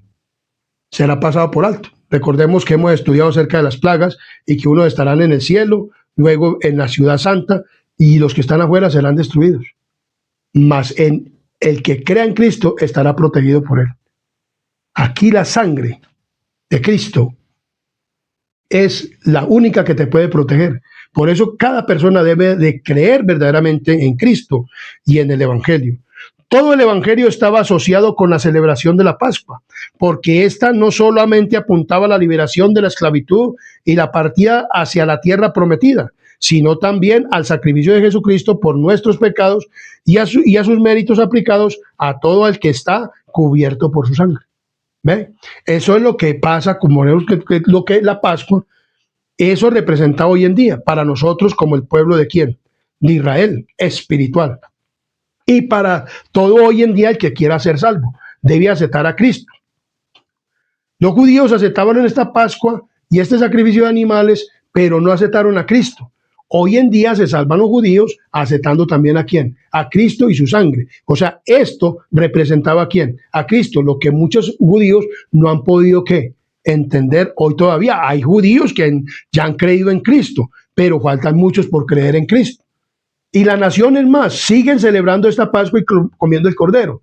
será pasado por alto. Recordemos que hemos estudiado acerca de las plagas y que unos estarán en el cielo, luego en la ciudad santa, y los que están afuera serán destruidos. Mas en el que crea en Cristo estará protegido por él. Aquí la sangre de Cristo es la única que te puede proteger. Por eso cada persona debe de creer verdaderamente en Cristo y en el Evangelio. Todo el Evangelio estaba asociado con la celebración de la Pascua, porque ésta no solamente apuntaba a la liberación de la esclavitud y la partida hacia la tierra prometida, sino también al sacrificio de Jesucristo por nuestros pecados y a sus méritos aplicados a todo el que está cubierto por su sangre. ¿Ve? Eso es lo que pasa, como lo que la Pascua, eso representa hoy en día para nosotros como el pueblo de ¿quién? De Israel, espiritual. Y para todo hoy en día el que quiera ser salvo, debe aceptar a Cristo. Los judíos aceptaban en esta Pascua y este sacrificio de animales, pero no aceptaron a Cristo. Hoy en día se salvan los judíos aceptando también a ¿quién? A Cristo y su sangre. O sea, esto representaba a ¿quién? A Cristo, lo que muchos judíos no han podido ¿qué? Entender hoy todavía. Hay judíos que ya han creído en Cristo, pero faltan muchos por creer en Cristo. Y las naciones más siguen celebrando esta Pascua y comiendo el cordero,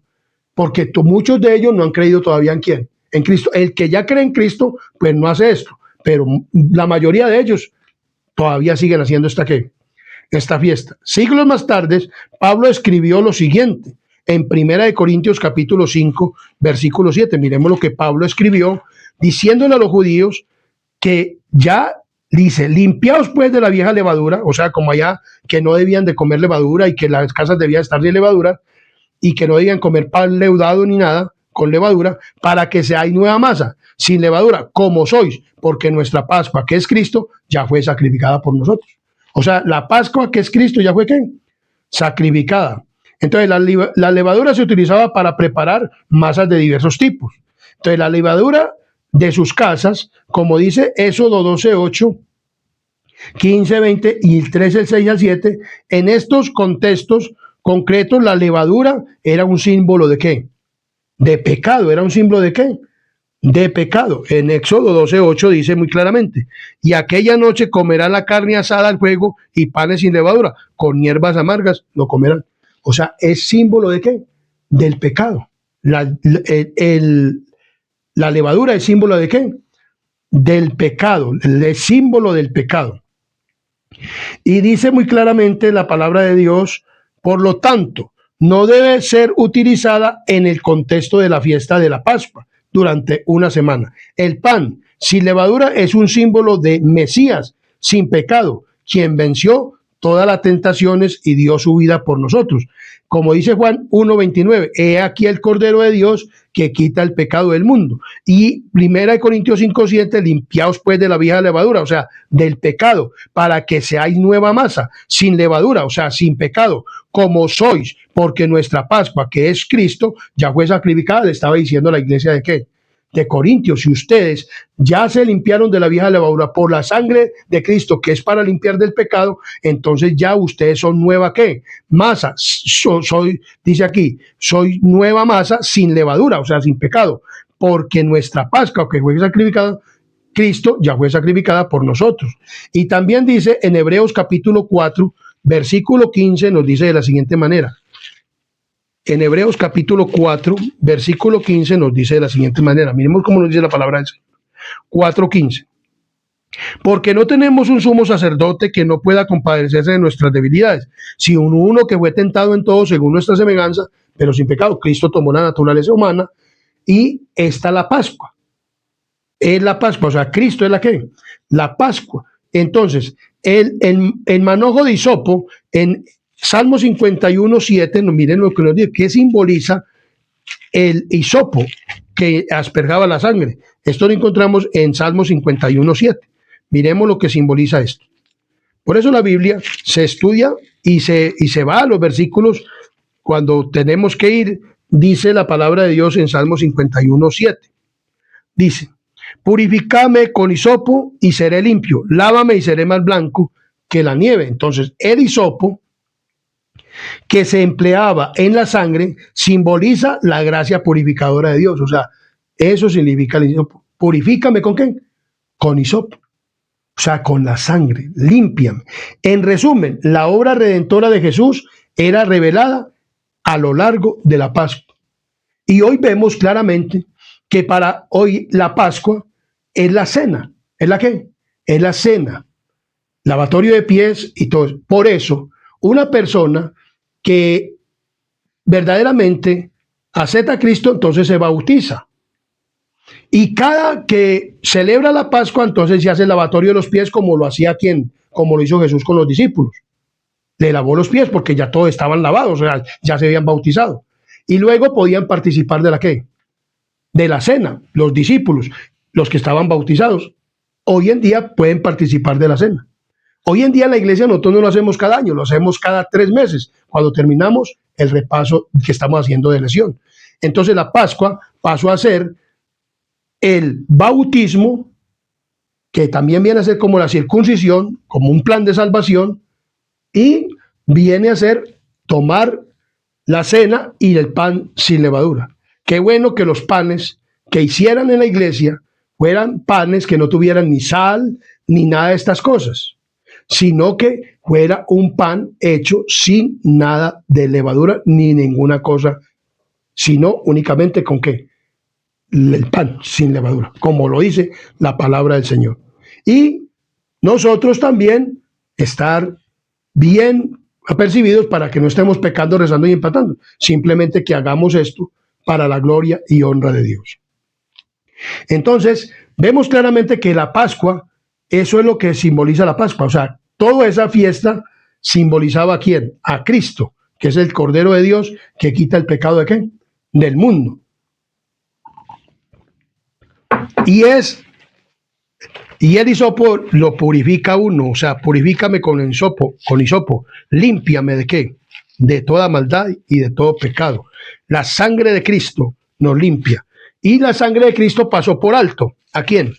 porque muchos de ellos no han creído todavía en quién, en Cristo. El que ya cree en Cristo, pues no hace esto, pero la mayoría de ellos todavía siguen haciendo esta fiesta. Siglos más tarde, Pablo escribió lo siguiente en 1 Corintios capítulo 5, versículo 7. Miremos lo que Pablo escribió, diciéndole a los judíos que ya dice: limpiaos pues de la vieja levadura, o sea, como allá que no debían de comer levadura y que las casas debían estar de levadura y que no debían comer pan leudado ni nada con levadura, para que seáis nueva masa, sin levadura, como sois, porque nuestra Pascua, que es Cristo, ya fue sacrificada por nosotros. O sea, la Pascua, que es Cristo, ya fue ¿qué? Sacrificada. Entonces, la levadura se utilizaba para preparar masas de diversos tipos. Entonces, la levadura de sus casas, como dice Éxodo 12, 8, 15, 20 y el 13, el 6 al 7, en estos contextos concretos, la levadura era un símbolo de ¿qué? De pecado. ¿Era un símbolo de qué? De pecado. En Éxodo 12, 8 dice muy claramente: y aquella noche comerán la carne asada al fuego y panes sin levadura, con hierbas amargas lo comerán. O sea, es símbolo de ¿qué? Del pecado. La levadura es símbolo de ¿qué? Del pecado, el símbolo del pecado. Y dice muy claramente la palabra de Dios: por lo tanto, no debe ser utilizada en el contexto de la fiesta de la Pascua durante una semana. El pan sin levadura es un símbolo de Mesías sin pecado, quien venció todas las tentaciones y dio su vida por nosotros. Como dice Juan 1:29, he aquí el Cordero de Dios que quita el pecado del mundo. Y 1 Corintios 5:7, limpiaos pues de la vieja levadura, o sea, del pecado, para que seáis nueva masa, sin levadura, o sea, sin pecado, como sois, porque nuestra Pascua, que es Cristo, ya fue sacrificada. Le estaba diciendo a la iglesia de ¿qué? De Corintios. Si ustedes ya se limpiaron de la vieja levadura por la sangre de Cristo, que es para limpiar del pecado, entonces ya ustedes son nueva ¿qué? Masa. Dice aquí, soy nueva masa sin levadura, o sea, sin pecado, porque nuestra Pascua, que fue sacrificada, Cristo ya fue sacrificada por nosotros. Y también dice en Hebreos capítulo 4, versículo 15, nos dice de la siguiente manera. En Hebreos capítulo 4, versículo 15 nos dice de la siguiente manera. Miremos cómo nos dice la palabra del Señor. 4:15. Porque no tenemos un sumo sacerdote que no pueda compadecerse de nuestras debilidades, sino uno que fue tentado en todo según nuestra semejanza, pero sin pecado. Cristo tomó la naturaleza humana y está la Pascua. Es la Pascua, o sea, Cristo es la que, la Pascua. Entonces, el manojo de hisopo en Salmo 51:7, miren lo que nos dice, que simboliza el hisopo que asperjaba la sangre. Esto lo encontramos en Salmo 51:7. Miremos lo que simboliza esto. Por eso la Biblia se estudia y se va a los versículos cuando tenemos que ir. Dice la palabra de Dios en Salmo 51:7. Dice: purificame con hisopo y seré limpio, lávame y seré más blanco que la nieve. Entonces, el hisopo que se empleaba en la sangre simboliza la gracia purificadora de Dios. O sea, eso significa el hisopo. Purifícame ¿con qué? Con hisopo. O sea, con la sangre, límpiame. En resumen, la obra redentora de Jesús era revelada a lo largo de la Pascua. Y hoy vemos claramente que para hoy la Pascua es la cena. ¿Es la qué? Es la cena. Lavatorio de pies y todo eso. Por eso, una persona que verdaderamente acepta a Cristo, entonces se bautiza. Y cada que celebra la Pascua, entonces se hace el lavatorio de los pies, como lo hacía quien, como lo hizo Jesús con los discípulos. Le lavó los pies porque ya todos estaban lavados, o sea, ya se habían bautizado. Y luego podían participar de la ¿qué? De la cena, los discípulos, los que estaban bautizados. Hoy en día pueden participar de la cena. Hoy en día en la iglesia nosotros no lo hacemos cada año, lo hacemos cada 3 meses, cuando terminamos el repaso que estamos haciendo de lesión. Entonces la Pascua pasó a ser el bautismo, que también viene a ser como la circuncisión, como un plan de salvación, y viene a ser tomar la cena y el pan sin levadura. Qué bueno que los panes que hicieran en la iglesia fueran panes que no tuvieran ni sal ni nada de estas cosas, sino que fuera un pan hecho sin nada de levadura ni ninguna cosa, sino únicamente con ¿qué? El pan sin levadura, como lo dice la palabra del Señor. Y nosotros también estar bien apercibidos para que no estemos pecando, rezando y empatando, simplemente que hagamos esto para la gloria y honra de Dios. Entonces, vemos claramente que la Pascua, eso es lo que simboliza la Pascua, o sea, toda esa fiesta simbolizaba ¿a quién? A Cristo, que es el Cordero de Dios que quita el pecado ¿de qué? Del mundo. Y el hisopo lo purifica uno, o sea, purifícame con hisopo, límpiame ¿de qué? De toda maldad y de todo pecado. La sangre de Cristo nos limpia. Y la sangre de Cristo pasó por alto. ¿A quién?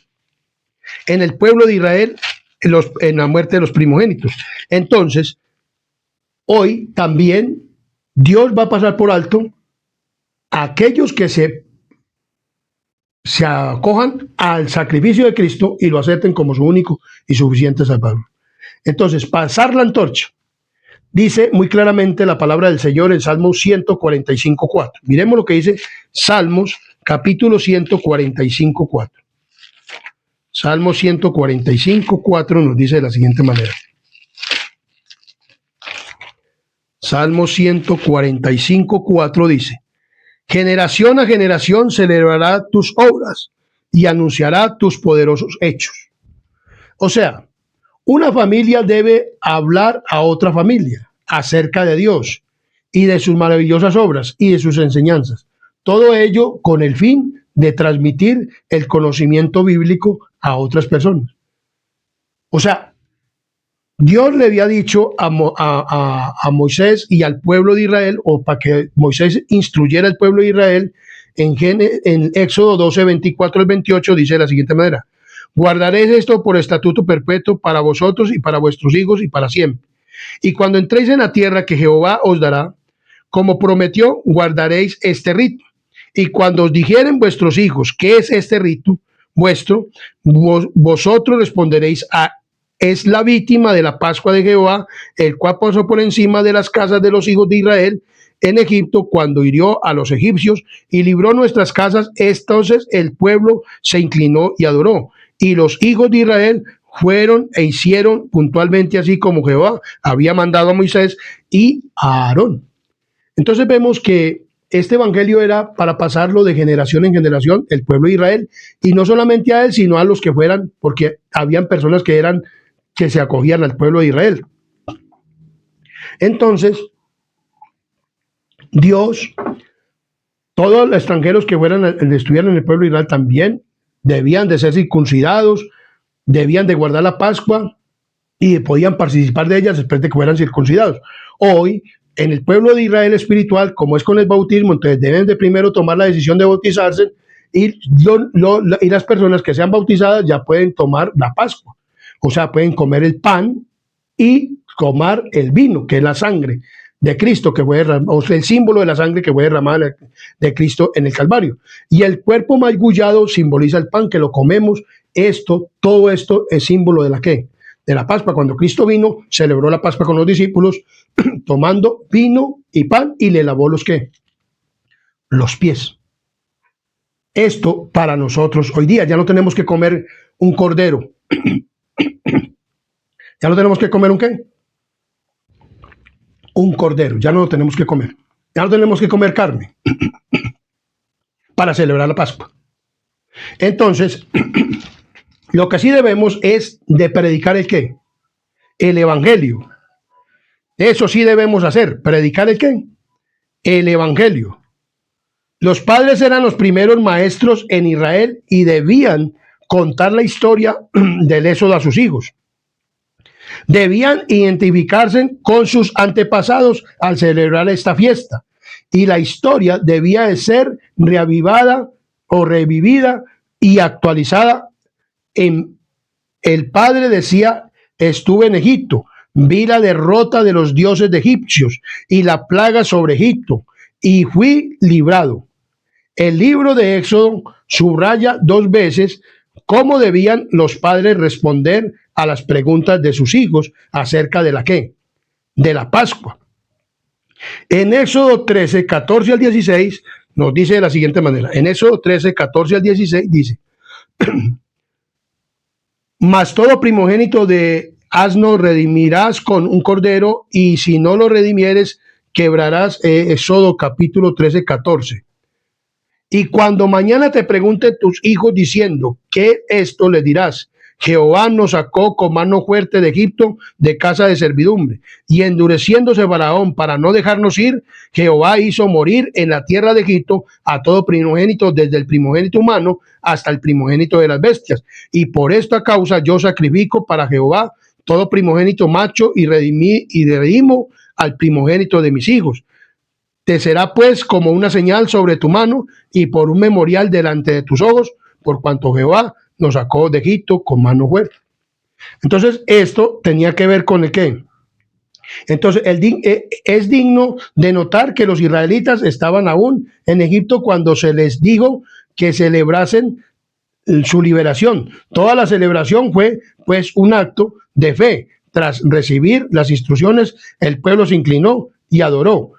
En el pueblo de Israel, en la muerte de los primogénitos. Entonces, hoy también Dios va a pasar por alto a aquellos que se acojan al sacrificio de Cristo y lo acepten como su único y suficiente Salvador. Entonces, pasar la antorcha. Dice muy claramente la palabra del Señor en Salmos 145:4. Miremos lo que dice Salmos capítulo 145:4. Salmos 145:4 nos dice de la siguiente manera. Salmos 145:4 dice: generación a generación celebrará tus obras y anunciará tus poderosos hechos. O sea, una familia debe hablar a otra familia acerca de Dios y de sus maravillosas obras y de sus enseñanzas. Todo ello con el fin de transmitir el conocimiento bíblico a otras personas. O sea, Dios le había dicho a Moisés y al pueblo de Israel, o para que Moisés instruyera al pueblo de Israel, en Éxodo 12, 24 al 28, dice de la siguiente manera: guardaréis esto por estatuto perpetuo para vosotros y para vuestros hijos y para siempre. Y cuando entréis en la tierra que Jehová os dará, como prometió, guardaréis este rito. Y cuando os dijeren vuestros hijos, ¿qué es este rito vuestro? Vosotros responderéis: es la víctima de la Pascua de Jehová, el cual pasó por encima de las casas de los hijos de Israel en Egipto cuando hirió a los egipcios y libró nuestras casas. Entonces el pueblo se inclinó y adoró, y los hijos de Israel fueron e hicieron puntualmente así como Jehová había mandado a Moisés y a Aarón. Entonces vemos que este evangelio era para pasarlo de generación en generación, el pueblo de Israel, y no solamente a él, sino a los que fueran, porque habían personas que se acogían al pueblo de Israel. Entonces, Dios, todos los extranjeros que estuvieran en el pueblo de Israel también debían de ser circuncidados, debían de guardar la Pascua y podían participar de ellas después de que fueran circuncidados. Hoy, en el pueblo de Israel espiritual, como es con el bautismo, entonces deben de primero tomar la decisión de bautizarse y las personas que sean bautizadas ya pueden tomar la Pascua. O sea, pueden comer el pan y tomar el vino, que es la sangre de Cristo, que fue derramada, o sea, el símbolo de la sangre que fue derramada de Cristo en el Calvario. Y el cuerpo magullado simboliza el pan que lo comemos. Todo esto es símbolo de la ¿qué? De la Pascua. Cuando Cristo vino, celebró la Pascua con los discípulos, tomando vino y pan, y le lavó los ¿qué? Los pies. Esto para nosotros hoy día, ya no tenemos que comer un cordero. Ya no tenemos que comer un ¿qué? Un cordero, ya no lo tenemos que comer. Ya no tenemos que comer carne para celebrar la Pascua. Entonces, lo que sí debemos es de predicar el ¿qué? El evangelio. Eso sí debemos hacer, predicar el ¿qué? El evangelio. Los padres eran los primeros maestros en Israel y debían contar la historia del éxodo a sus hijos. Debían identificarse con sus antepasados al celebrar esta fiesta. Y la historia debía de ser reavivada o revivida y actualizada. El padre decía, estuve en Egipto, vi la derrota de los dioses de egipcios y la plaga sobre Egipto, y fui librado. El libro de Éxodo subraya 2 veces cómo debían los padres responder a las preguntas de sus hijos acerca de la ¿qué? De la Pascua. En Éxodo 13, 14 al 16, nos dice de la siguiente manera. En Éxodo 13, 14 al 16 dice, mas todo primogénito de asno redimirás con un cordero, y si no lo redimieres, quebrarás. Éxodo capítulo 13, 14. Y cuando mañana te pregunten tus hijos diciendo, ¿qué esto? Le dirás, Jehová nos sacó con mano fuerte de Egipto, de casa de servidumbre. Y endureciéndose Faraón para no dejarnos ir, Jehová hizo morir en la tierra de Egipto a todo primogénito, desde el primogénito humano hasta el primogénito de las bestias. Y por esta causa yo sacrifico para Jehová todo primogénito macho y redimo al primogénito de mis hijos. Te será pues como una señal sobre tu mano y por un memorial delante de tus ojos, por cuanto Jehová nos sacó de Egipto con mano fuerte. Entonces, esto tenía que ver con el qué. Entonces, es digno de notar que los israelitas estaban aún en Egipto cuando se les dijo que celebrasen su liberación. Toda la celebración fue pues un acto de fe. Tras recibir las instrucciones, el pueblo se inclinó y adoró.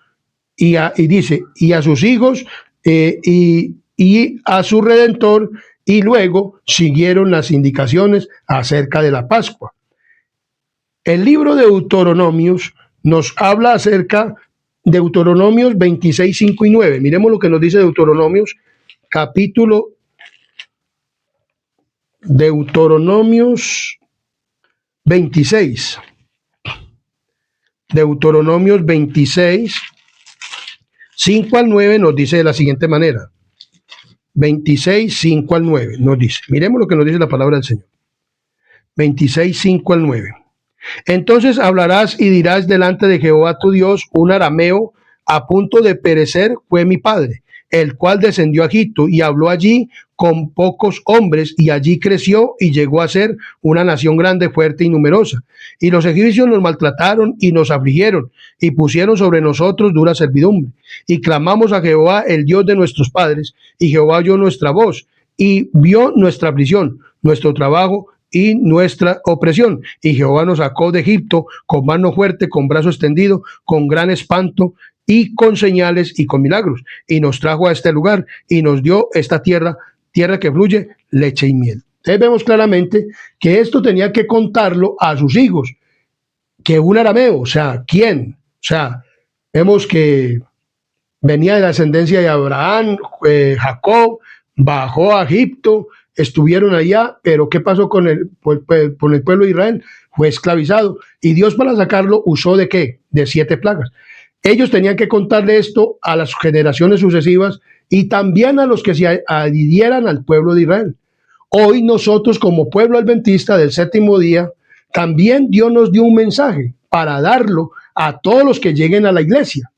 Y dice, y a sus hijos y a su Redentor, y luego siguieron las indicaciones acerca de la Pascua. El libro de Deuteronomios nos habla acerca de Deuteronomios 26, 5 y 9. Miremos lo que nos dice Deuteronomios, capítulo Deuteronomios 26. Deuteronomios 26, 5 al 9 nos dice de la siguiente manera. 26, 5 al 9 nos dice. Miremos lo que nos dice la palabra del Señor. 26, 5 al 9. Entonces hablarás y dirás delante de Jehová tu Dios, un arameo a punto de perecer fue mi padre, el cual descendió a Egipto y habló allí con pocos hombres, y allí creció y llegó a ser una nación grande, fuerte y numerosa. Y los egipcios nos maltrataron y nos afligieron y pusieron sobre nosotros dura servidumbre. Y clamamos a Jehová, el Dios de nuestros padres, y Jehová oyó nuestra voz y vio nuestra aflicción, nuestro trabajo y nuestra opresión. Y Jehová nos sacó de Egipto con mano fuerte, con brazo extendido, con gran espanto y con señales y con milagros. Y nos trajo a este lugar y nos dio esta tierra que fluye leche y miel. Entonces vemos claramente que esto tenía que contarlo a sus hijos, que un arameo, o sea, ¿quién? O sea, vemos que venía de la ascendencia de Abraham, Jacob, bajó a Egipto, estuvieron allá, pero ¿qué pasó con con el pueblo de Israel? Fue esclavizado. Y Dios para sacarlo usó ¿de qué? De 7 plagas. Ellos tenían que contarle esto a las generaciones sucesivas y también a los que se adhirieran al pueblo de Israel. Hoy nosotros como pueblo adventista del séptimo día, también Dios nos dio un mensaje para darlo a todos los que lleguen a la iglesia.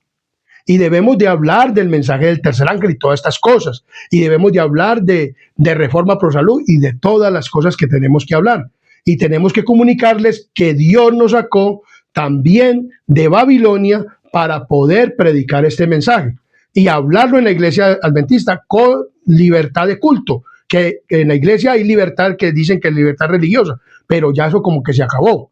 Y debemos de hablar del mensaje del tercer ángel y todas estas cosas. Y debemos de hablar de reforma pro salud y de todas las cosas que tenemos que hablar. Y tenemos que comunicarles que Dios nos sacó también de Babilonia para poder predicar este mensaje. Y hablarlo en la iglesia adventista con libertad de culto. Que en la iglesia hay libertad, que dicen que es libertad religiosa, pero ya eso como que se acabó.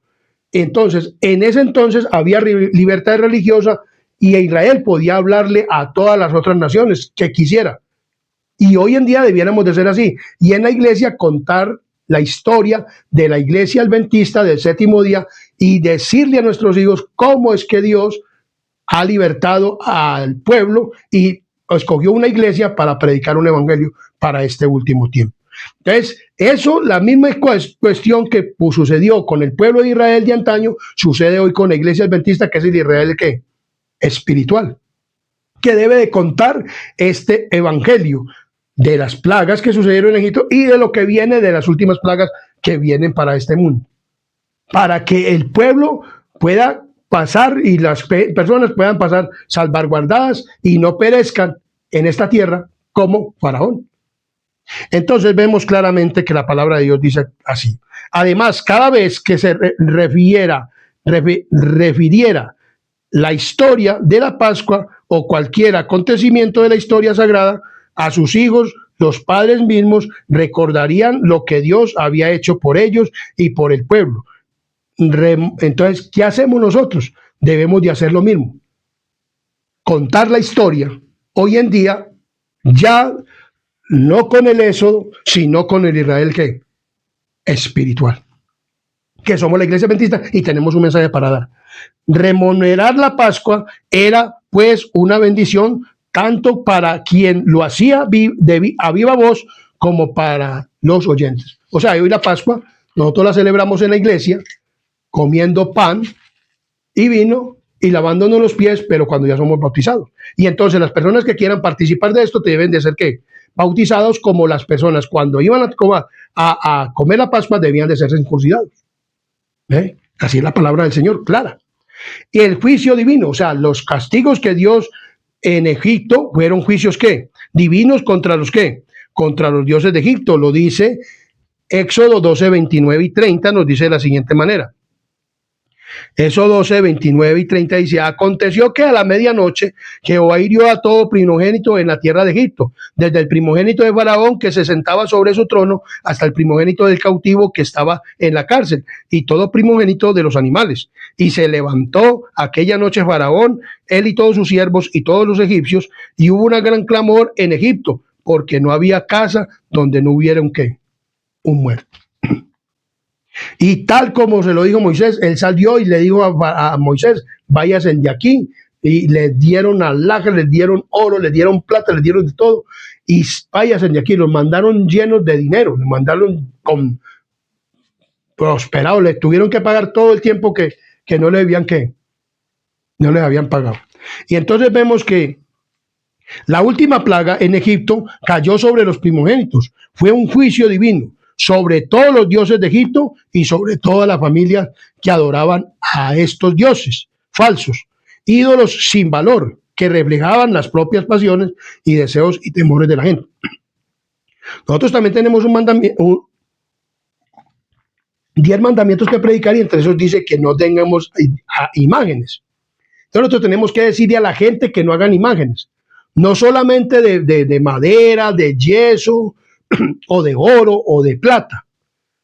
Entonces, en ese entonces había libertad religiosa y Israel podía hablarle a todas las otras naciones que quisiera. Y hoy en día debiéramos de ser así. Y en la iglesia contar la historia de la iglesia adventista del séptimo día y decirle a nuestros hijos cómo es que Dios ha libertado al pueblo y escogió una iglesia para predicar un evangelio para este último tiempo. Entonces, eso, la misma cuestión que sucedió con el pueblo de Israel de antaño, sucede hoy con la iglesia adventista, que es el Israel ¿qué? Espiritual, que debe de contar este evangelio de las plagas que sucedieron en Egipto y de lo que viene de las últimas plagas que vienen para este mundo, para que el pueblo pueda pasar y las personas puedan pasar salvaguardadas y no perezcan en esta tierra como Faraón. Entonces vemos claramente que la palabra de Dios dice así. Además, cada vez que se refiriera la historia de la Pascua o cualquier acontecimiento de la historia sagrada, a sus hijos, los padres mismos recordarían lo que Dios había hecho por ellos y por el pueblo. Entonces, ¿qué hacemos nosotros? Debemos de hacer lo mismo. Contar la historia. Hoy en día, ya no con el Éxodo, sino con el Israel que espiritual. Que somos la iglesia adventista y tenemos un mensaje para dar. Remonerar la Pascua era pues una bendición tanto para quien lo hacía a viva voz como para los oyentes. O sea, hoy la Pascua nosotros la celebramos en la iglesia comiendo pan y vino y lavándonos los pies, pero cuando ya somos bautizados. Y entonces las personas que quieran participar de esto deben de ser ¿qué? Bautizados, como las personas cuando iban a comer la Pascua debían de ser circuncidados. Así es la palabra del Señor, clara. Y el juicio divino, o sea, los castigos que Dios en Egipto fueron juicios ¿qué? Divinos contra los ¿qué? Contra los dioses de Egipto. Lo dice Éxodo 12, 29 y 30, nos dice de la siguiente manera. Éxodo 12, 29 y 30 dice: aconteció que a la medianoche Jehová hirió a todo primogénito en la tierra de Egipto, desde el primogénito de Faraón que se sentaba sobre su trono hasta el primogénito del cautivo que estaba en la cárcel, y todo primogénito de los animales. Y se levantó aquella noche Faraón, él y todos sus siervos y todos los egipcios, y hubo una gran clamor en Egipto, porque no había casa donde no hubiera un ¿qué? Un muerto. Y tal como se lo dijo Moisés, él salió y le dijo a Moisés: váyanse de aquí. Y le dieron alhajas, les dieron oro, les dieron plata, les dieron de todo. Y váyanse de aquí. Los mandaron llenos de dinero, los mandaron con prosperados. Les tuvieron que pagar todo el tiempo que no les habían pagado. Y entonces vemos que la última plaga en Egipto cayó sobre los primogénitos. Fue un juicio divino sobre todos los dioses de Egipto y sobre toda la familia que adoraban a estos dioses falsos, ídolos sin valor, que reflejaban las propias pasiones y deseos y temores de la gente. Nosotros también tenemos 10 mandamientos que predicar, y entre esos dice que no tengamos imágenes. Entonces nosotros tenemos que decirle a la gente que no hagan imágenes, no solamente de madera, de yeso, o de oro o de plata,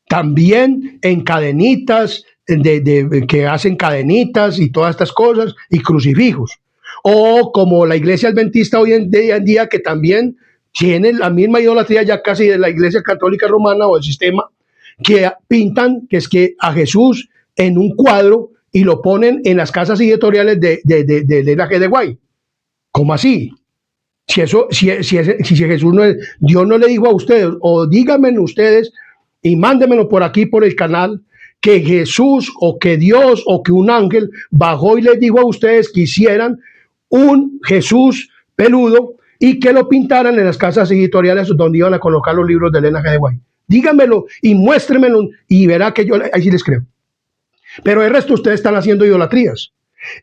también en cadenitas, que hacen cadenitas y todas estas cosas, y crucifijos, o como la iglesia adventista hoy en día, que también Tienen la misma idolatría ya casi de la Iglesia Católica Romana o el sistema, que pintan que es que a Jesús en un cuadro y lo ponen en las casas editoriales de Elena G. de Guay. ¿Cómo así? Si Jesús no es, Dios no le dijo a ustedes, o díganmelo ustedes y mándenmelo por aquí, por el canal, que Jesús o que Dios o que un ángel bajó y les dijo a ustedes que hicieran un Jesús peludo y que lo pintaran en las casas editoriales donde iban a colocar los libros de Elena G. de Guay. Díganmelo y muéstrenmelo y verá que yo ahí sí les creo. Pero el resto ustedes están haciendo idolatrías.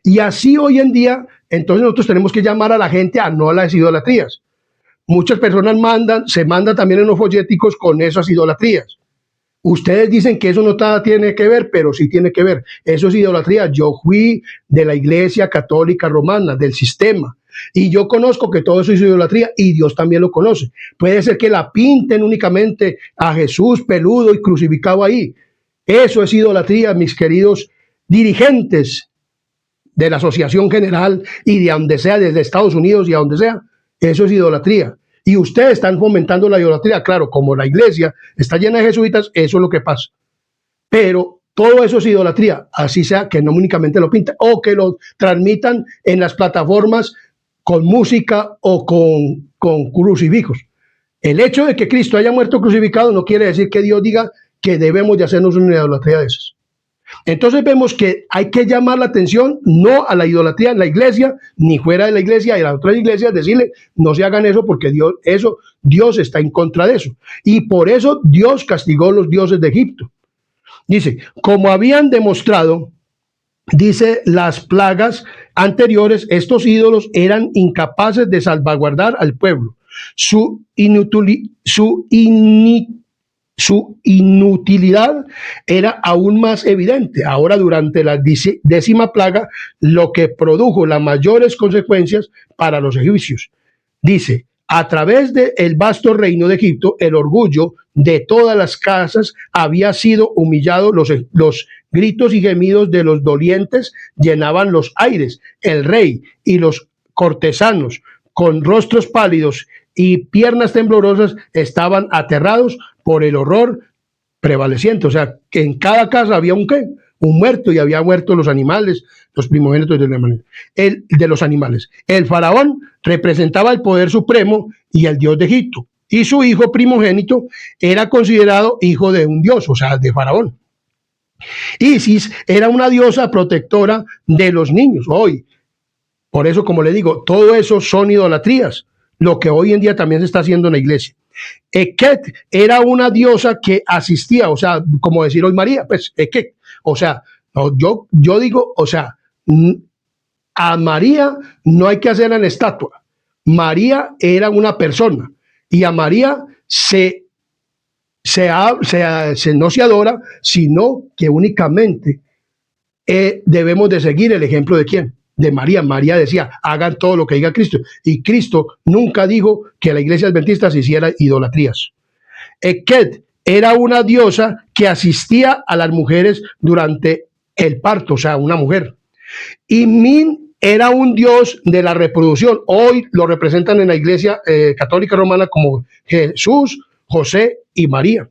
Y así hoy en día, entonces nosotros tenemos que llamar a la gente a no las idolatrías. Muchas personas se mandan también en los folléticos con esas idolatrías. Ustedes dicen que eso no tiene que ver, pero sí tiene que ver. Eso es idolatría. Yo fui de la Iglesia Católica Romana, del sistema, y yo conozco que todo eso es idolatría y Dios también lo conoce. Puede ser que la pinten únicamente a Jesús peludo y crucificado ahí. Eso es idolatría, mis queridos dirigentes de la Asociación General y de donde sea, desde Estados Unidos y a donde sea. Eso es idolatría. Y ustedes están fomentando la idolatría. Claro, como la iglesia está llena de jesuitas, eso es lo que pasa. Pero todo eso es idolatría. Así sea que no únicamente lo pinten o que lo transmitan en las plataformas con música o con crucifijos. El hecho de que Cristo haya muerto crucificado no quiere decir que Dios diga que debemos de hacernos una idolatría de esas. Entonces vemos que hay que llamar la atención no a la idolatría en la iglesia, ni fuera de la iglesia y las otras iglesias, decirle no se hagan eso porque Dios está en contra de eso. Y por eso Dios castigó a los dioses de Egipto. Dice, como habían demostrado, dice, las plagas anteriores, estos ídolos eran incapaces de salvaguardar al pueblo. Su inutilidad era aún más evidente. Ahora, durante la 10ª plaga, lo que produjo las mayores consecuencias para los egipcios. Dice, a través del vasto reino de Egipto, el orgullo de todas las casas había sido humillado. Los gritos y gemidos de los dolientes llenaban los aires. El rey y los cortesanos, con rostros pálidos y piernas temblorosas, estaban aterrados por el horror prevaleciente. O sea, que en cada casa había un muerto, y había muerto los animales, los primogénitos de los animales. El faraón representaba el poder supremo y el dios de Egipto, y su hijo primogénito era considerado hijo de un dios, o sea, de faraón. Isis era una diosa protectora de los niños. Hoy, por eso, como le digo, todo eso son idolatrías, lo que hoy en día también se está haciendo en la iglesia. Eket era una diosa que asistía, o sea, como decir hoy María, pues Eket, o sea, no, yo digo, o sea, a María no hay que hacerla en estatua. María era una persona y a María no se adora, sino que únicamente debemos de seguir el ejemplo de quién, de María. María decía, hagan todo lo que diga Cristo. Y Cristo nunca dijo que la iglesia adventista se hiciera idolatrías. Eket era una diosa que asistía a las mujeres durante el parto, o sea, una mujer. Y Min era un dios de la reproducción. Hoy lo representan en la iglesia católica romana como Jesús, José y María.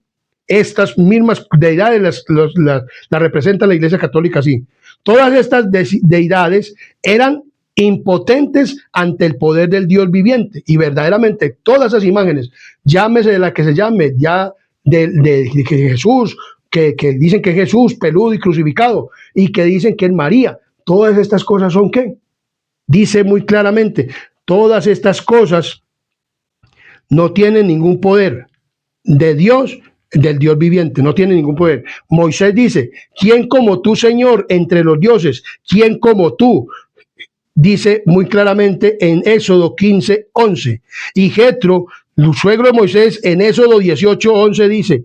Estas mismas deidades las representa la iglesia católica así. Todas estas deidades eran impotentes ante el poder del Dios viviente, y verdaderamente todas esas imágenes, llámese de la que se llame, ya de Jesús, que dicen que es Jesús peludo y crucificado, y que dicen que es María, todas estas cosas son ¿qué? Dice muy claramente, todas estas cosas no tienen ningún poder de Dios, del Dios viviente, no tiene ningún poder. Moisés dice, ¿quién como tú, Señor, entre los dioses? ¿Quién como tú? Dice muy claramente en Éxodo 15:11. Y Jetro, el suegro de Moisés, en Éxodo 18:11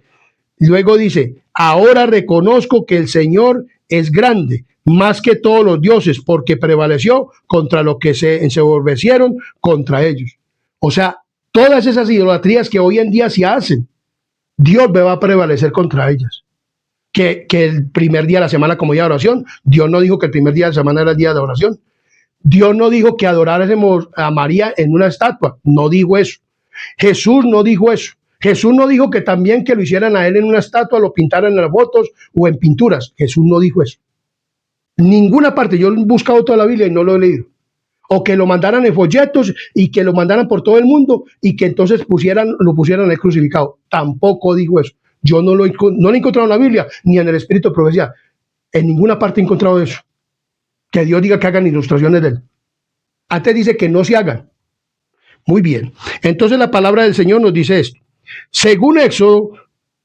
luego dice, ahora reconozco que el Señor es grande, más que todos los dioses, porque prevaleció contra los que se ensoberbecieron contra ellos. O sea, todas esas idolatrías que hoy en día se hacen, Dios va a prevalecer contra ellas. Que el primer día de la semana como día de oración, Dios no dijo que el primer día de la semana era el día de oración. Dios no dijo que adoráramos a María en una estatua, no dijo eso. Jesús no dijo eso. Jesús no dijo que también que lo hicieran a él en una estatua, lo pintaran en las fotos o en pinturas. Jesús no dijo eso. Ninguna parte. Yo he buscado toda la Biblia y no lo he leído. O que lo mandaran en folletos y que lo mandaran por todo el mundo y que entonces lo pusieran ahí crucificado. Tampoco dijo eso. Yo no lo he encontrado en la Biblia ni en el Espíritu de Profecía. En ninguna parte he encontrado eso. Que Dios diga que hagan ilustraciones de él. Antes dice que no se hagan. Muy bien. Entonces la palabra del Señor nos dice esto. Según Éxodo,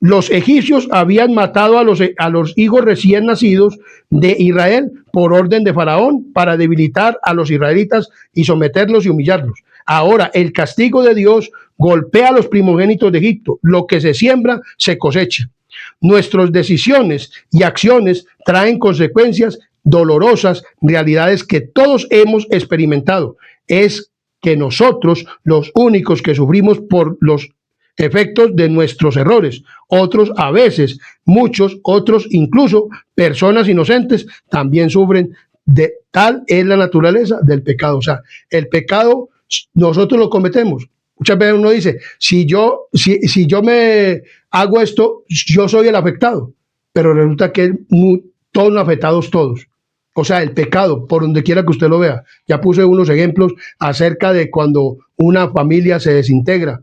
los egipcios habían matado a los hijos recién nacidos de Israel por orden de Faraón para debilitar a los israelitas y someterlos y humillarlos. Ahora el castigo de Dios golpea a los primogénitos de Egipto. Lo que se siembra se cosecha. Nuestras decisiones y acciones traen consecuencias dolorosas, realidades que todos hemos experimentado. Es que nosotros, los únicos que sufrimos por los efectos de nuestros errores. Otros a veces, muchos, otros incluso personas inocentes también sufren. De tal es la naturaleza del pecado. O sea, el pecado nosotros lo cometemos. Muchas veces uno dice, si yo me hago esto, yo soy el afectado. Pero resulta que todos afectados todos. O sea, el pecado, por donde quiera que usted lo vea. Ya puse unos ejemplos acerca de cuando una familia se desintegra.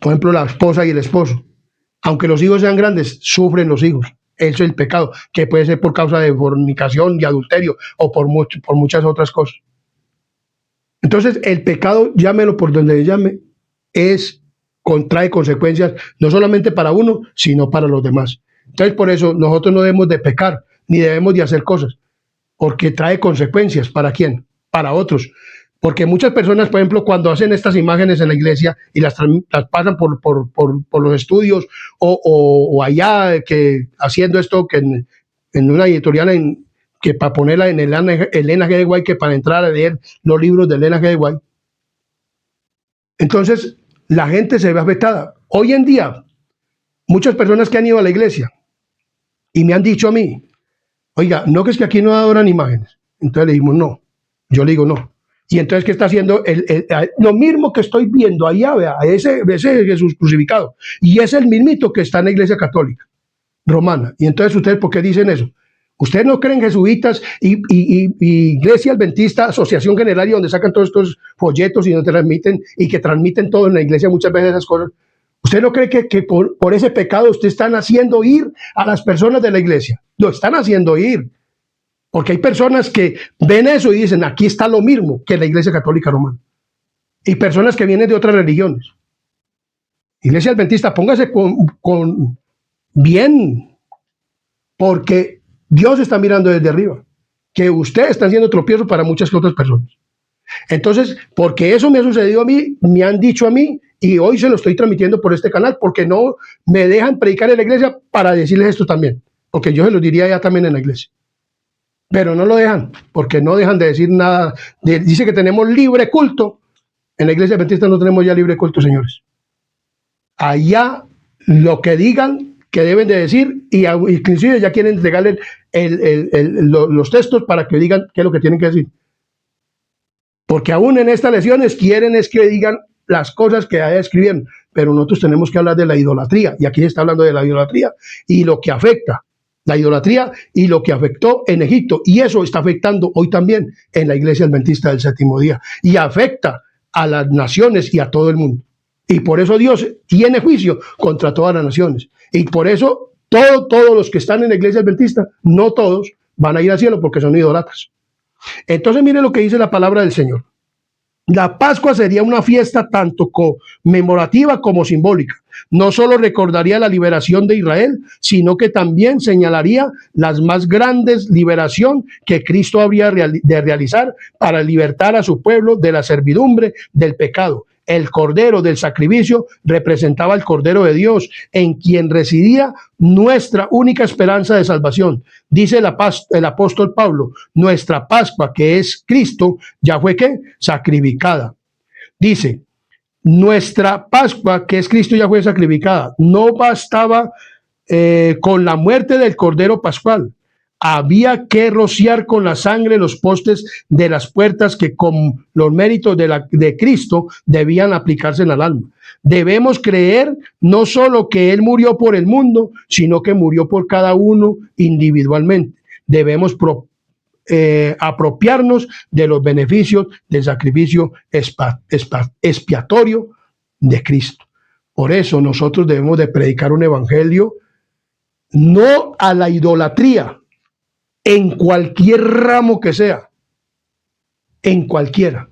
Por ejemplo, la esposa y el esposo. Aunque los hijos sean grandes, sufren los hijos. Eso es el pecado, que puede ser por causa de fornicación y adulterio o por muchas otras cosas. Entonces, el pecado, llámelo por donde le llame, trae consecuencias no solamente para uno, sino para los demás. Entonces, por eso nosotros no debemos de pecar, ni debemos de hacer cosas, porque trae consecuencias. ¿Para quién? Para otros. Porque muchas personas, por ejemplo, cuando hacen estas imágenes en la iglesia y las pasan por los estudios o allá que haciendo esto que en una editorial que para ponerla en Elena G. de White, que para entrar a leer los libros de Elena G. de White. Entonces, la gente se ve afectada. Hoy en día, muchas personas que han ido a la iglesia y me han dicho a mí, oiga, no que es que aquí no adoran imágenes. Entonces le dijimos, no. Yo le digo, no. Y entonces, ¿qué está haciendo? Lo mismo que estoy viendo allá, vea, ese Jesús crucificado. Y es el mismito que está en la iglesia católica romana. Y entonces, ¿ustedes por qué dicen eso? ¿Ustedes no creen jesuitas y Iglesia Adventista, Asociación Generalia, donde sacan todos estos folletos y donde transmiten y que transmiten todo en la iglesia, muchas veces esas cosas? ¿Usted no cree que por ese pecado ustedes están haciendo ir a las personas de la iglesia? Lo están haciendo ir. Porque hay personas que ven eso y dicen, aquí está lo mismo que la Iglesia Católica Romana. Y personas que vienen de otras religiones. Iglesia Adventista, póngase con bien, porque Dios está mirando desde arriba, que ustedes están siendo tropiezo para muchas otras personas. Entonces, porque eso me ha sucedido a mí, me han dicho a mí, y hoy se lo estoy transmitiendo por este canal, porque no me dejan predicar en la iglesia para decirles esto también, porque yo se lo diría ya también en la iglesia. Pero no lo dejan, porque no dejan de decir nada. Dice que tenemos libre culto. En la iglesia adventista no tenemos ya libre culto, señores. Allá lo que digan que deben de decir, y inclusive ya quieren entregarle los textos para que digan qué es lo que tienen que decir. Porque aún en estas lecciones quieren es que digan las cosas que allá escribieron, pero nosotros tenemos que hablar de la idolatría, y aquí se está hablando de la idolatría y lo que afecta. La idolatría y lo que afectó en Egipto, y eso está afectando hoy también en la iglesia adventista del séptimo día, y afecta a las naciones y a todo el mundo. Y por eso Dios tiene juicio contra todas las naciones. Y por eso todos los que están en la iglesia adventista, no todos, van a ir al cielo porque son idólatras. Entonces miren lo que dice la palabra del Señor. La Pascua sería una fiesta tanto conmemorativa como simbólica. No solo recordaría la liberación de Israel, sino que también señalaría las más grandes liberación que Cristo habría de realizar para libertar a su pueblo de la servidumbre del pecado. El Cordero del sacrificio representaba el Cordero de Dios, en quien residía nuestra única esperanza de salvación. Dice el apóstol Pablo, nuestra Pascua, que es Cristo, ya fue ¿qué? Sacrificada. Dice, nuestra Pascua, que es Cristo, ya fue sacrificada. No bastaba con la muerte del Cordero Pascual. había que rociar con la sangre los postes de las puertas que con los méritos de Cristo debían aplicarse al alma. Debemos creer no solo que Él murió por el mundo, sino que murió por cada uno individualmente. Debemos apropiarnos de los beneficios del sacrificio expiatorio de Cristo. Por eso nosotros debemos de predicar un evangelio no a la idolatría, en cualquier ramo que sea, en cualquiera.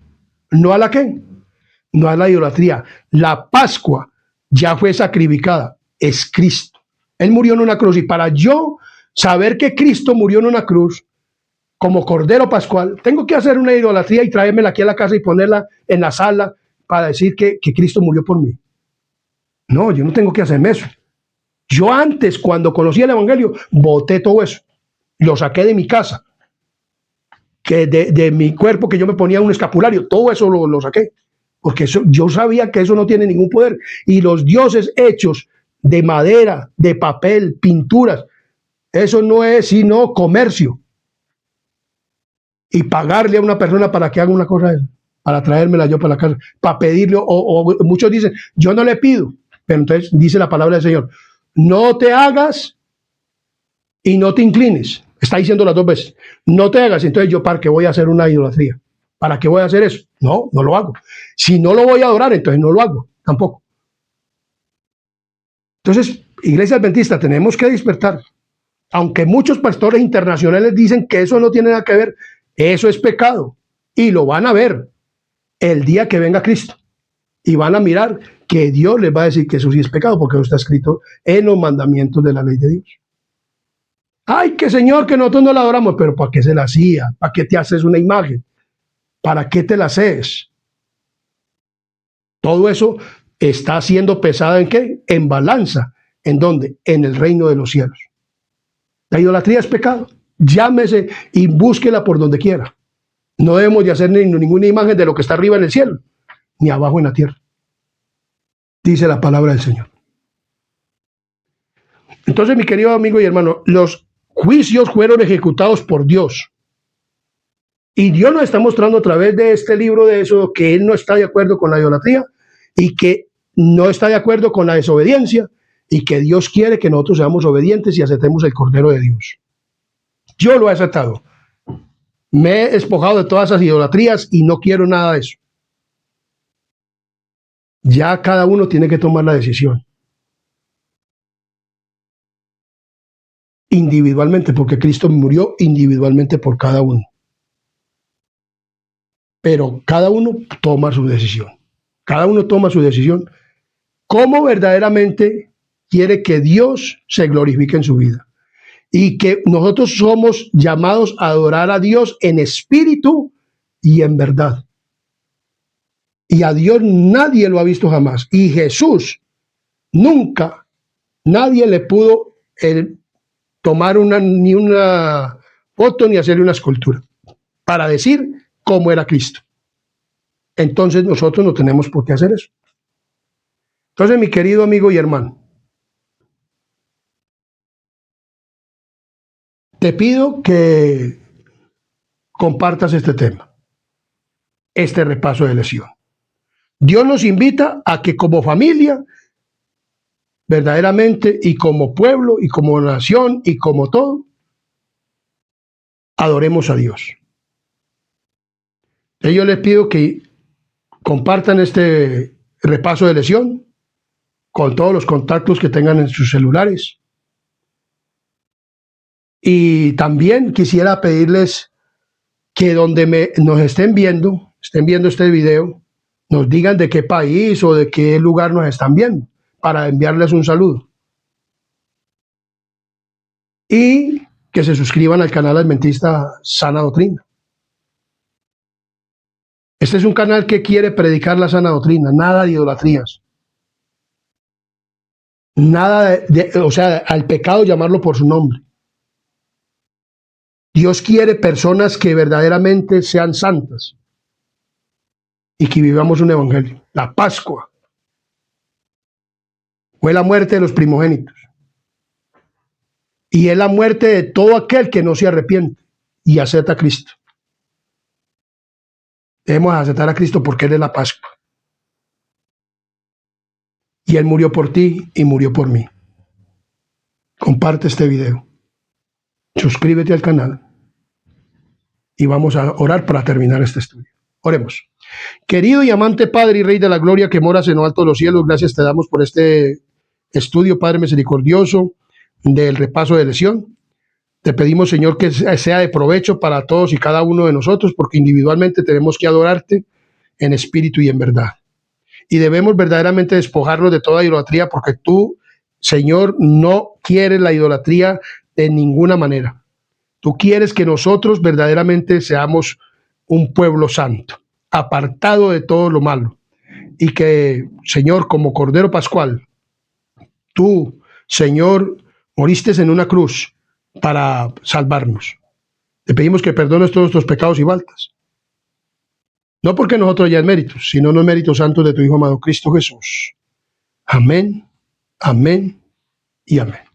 ¿No a la qué? No a la idolatría. La Pascua ya fue sacrificada, es Cristo. Él murió en una cruz, y para yo saber que Cristo murió en una cruz como Cordero Pascual, tengo que hacer una idolatría y traérmela aquí a la casa y ponerla en la sala para decir que Cristo murió por mí. No, yo no tengo que hacerme eso. Yo antes, cuando conocí el evangelio, boté todo eso. Lo saqué de mi casa, que de mi cuerpo, que yo me ponía un escapulario, todo eso lo saqué, porque eso, yo sabía que eso no tiene ningún poder. Y los dioses hechos de madera, de papel, pinturas, eso no es sino comercio. Y pagarle a una persona para que haga una cosa, para traérmela yo para la casa, para pedirle, o muchos dicen, yo no le pido, pero entonces dice la palabra del Señor, no te hagas y no te inclines. Está diciendo las dos veces. No te hagas. Entonces yo, ¿para qué voy a hacer una idolatría? ¿Para qué voy a hacer eso? No, no lo hago. Si no lo voy a adorar, entonces no lo hago tampoco. Entonces, Iglesia Adventista, tenemos que despertar. Aunque muchos pastores internacionales dicen que eso no tiene nada que ver, eso es pecado. Y lo van a ver el día que venga Cristo. Y van a mirar que Dios les va a decir que eso sí es pecado, porque eso está escrito en los mandamientos de la ley de Dios. Ay, que Señor, que nosotros no la adoramos, pero ¿para qué se la hacía? ¿Para qué te haces una imagen? ¿Para qué te la haces? Todo eso está siendo pesado ¿en qué? En balanza. ¿En dónde? En el reino de los cielos. La idolatría es pecado. Llámese y búsquela por donde quiera. No debemos de hacer ninguna imagen de lo que está arriba en el cielo, ni abajo en la tierra. Dice la palabra del Señor. Entonces, mi querido amigo y hermano, los juicios fueron ejecutados por Dios. Y Dios nos está mostrando a través de este libro de eso, que Él no está de acuerdo con la idolatría y que no está de acuerdo con la desobediencia, y que Dios quiere que nosotros seamos obedientes y aceptemos el Cordero de Dios. Yo lo he aceptado. Me he despojado de todas esas idolatrías y no quiero nada de eso. Ya cada uno tiene que tomar la decisión. Individualmente, porque Cristo murió individualmente por cada uno. Pero cada uno toma su decisión. Cada uno toma su decisión. ¿Cómo verdaderamente quiere que Dios se glorifique en su vida? Y que nosotros somos llamados a adorar a Dios en espíritu y en verdad. Y a Dios nadie lo ha visto jamás. Y Jesús nunca, nadie le pudo tomar ni una foto ni hacerle una escultura para decir cómo era Cristo. Entonces nosotros no tenemos por qué hacer eso. Entonces, mi querido amigo y hermano, te pido que compartas este tema, este repaso de lección. Dios nos invita a que como familia, verdaderamente, y como pueblo, y como nación, y como todo, adoremos a Dios. Yo les pido que compartan este repaso de lección con todos los contactos que tengan en sus celulares. Y también quisiera pedirles que donde nos estén viendo este video, nos digan de qué país o de qué lugar nos están viendo, para enviarles un saludo. Y que se suscriban al canal Adventista Sana Doctrina. Este es un canal que quiere predicar la sana doctrina, nada de idolatrías. Nada o sea, al pecado llamarlo por su nombre. Dios quiere personas que verdaderamente sean santas y que vivamos un evangelio. La Pascua fue la muerte de los primogénitos. Y es la muerte de todo aquel que no se arrepiente y acepta a Cristo. Debemos aceptar a Cristo porque Él es la Pascua. Y Él murió por ti y murió por mí. Comparte este video. Suscríbete al canal. Y vamos a orar para terminar este estudio. Oremos. Querido y amante Padre y Rey de la Gloria que moras en lo alto de los cielos, gracias te damos por este estudio, Padre misericordioso, del repaso de lesión. Te pedimos, Señor, que sea de provecho para todos y cada uno de nosotros, porque individualmente tenemos que adorarte en espíritu y en verdad. Y debemos verdaderamente despojarnos de toda idolatría, porque tú, Señor, no quieres la idolatría de ninguna manera. Tú quieres que nosotros verdaderamente seamos un pueblo santo, apartado de todo lo malo. Y que, Señor, como Cordero Pascual, tú, Señor, moriste en una cruz para salvarnos. Te pedimos que perdones todos nuestros pecados y faltas. No porque nosotros hayamos méritos, sino los méritos santos de tu Hijo amado Cristo Jesús. Amén, amén y amén.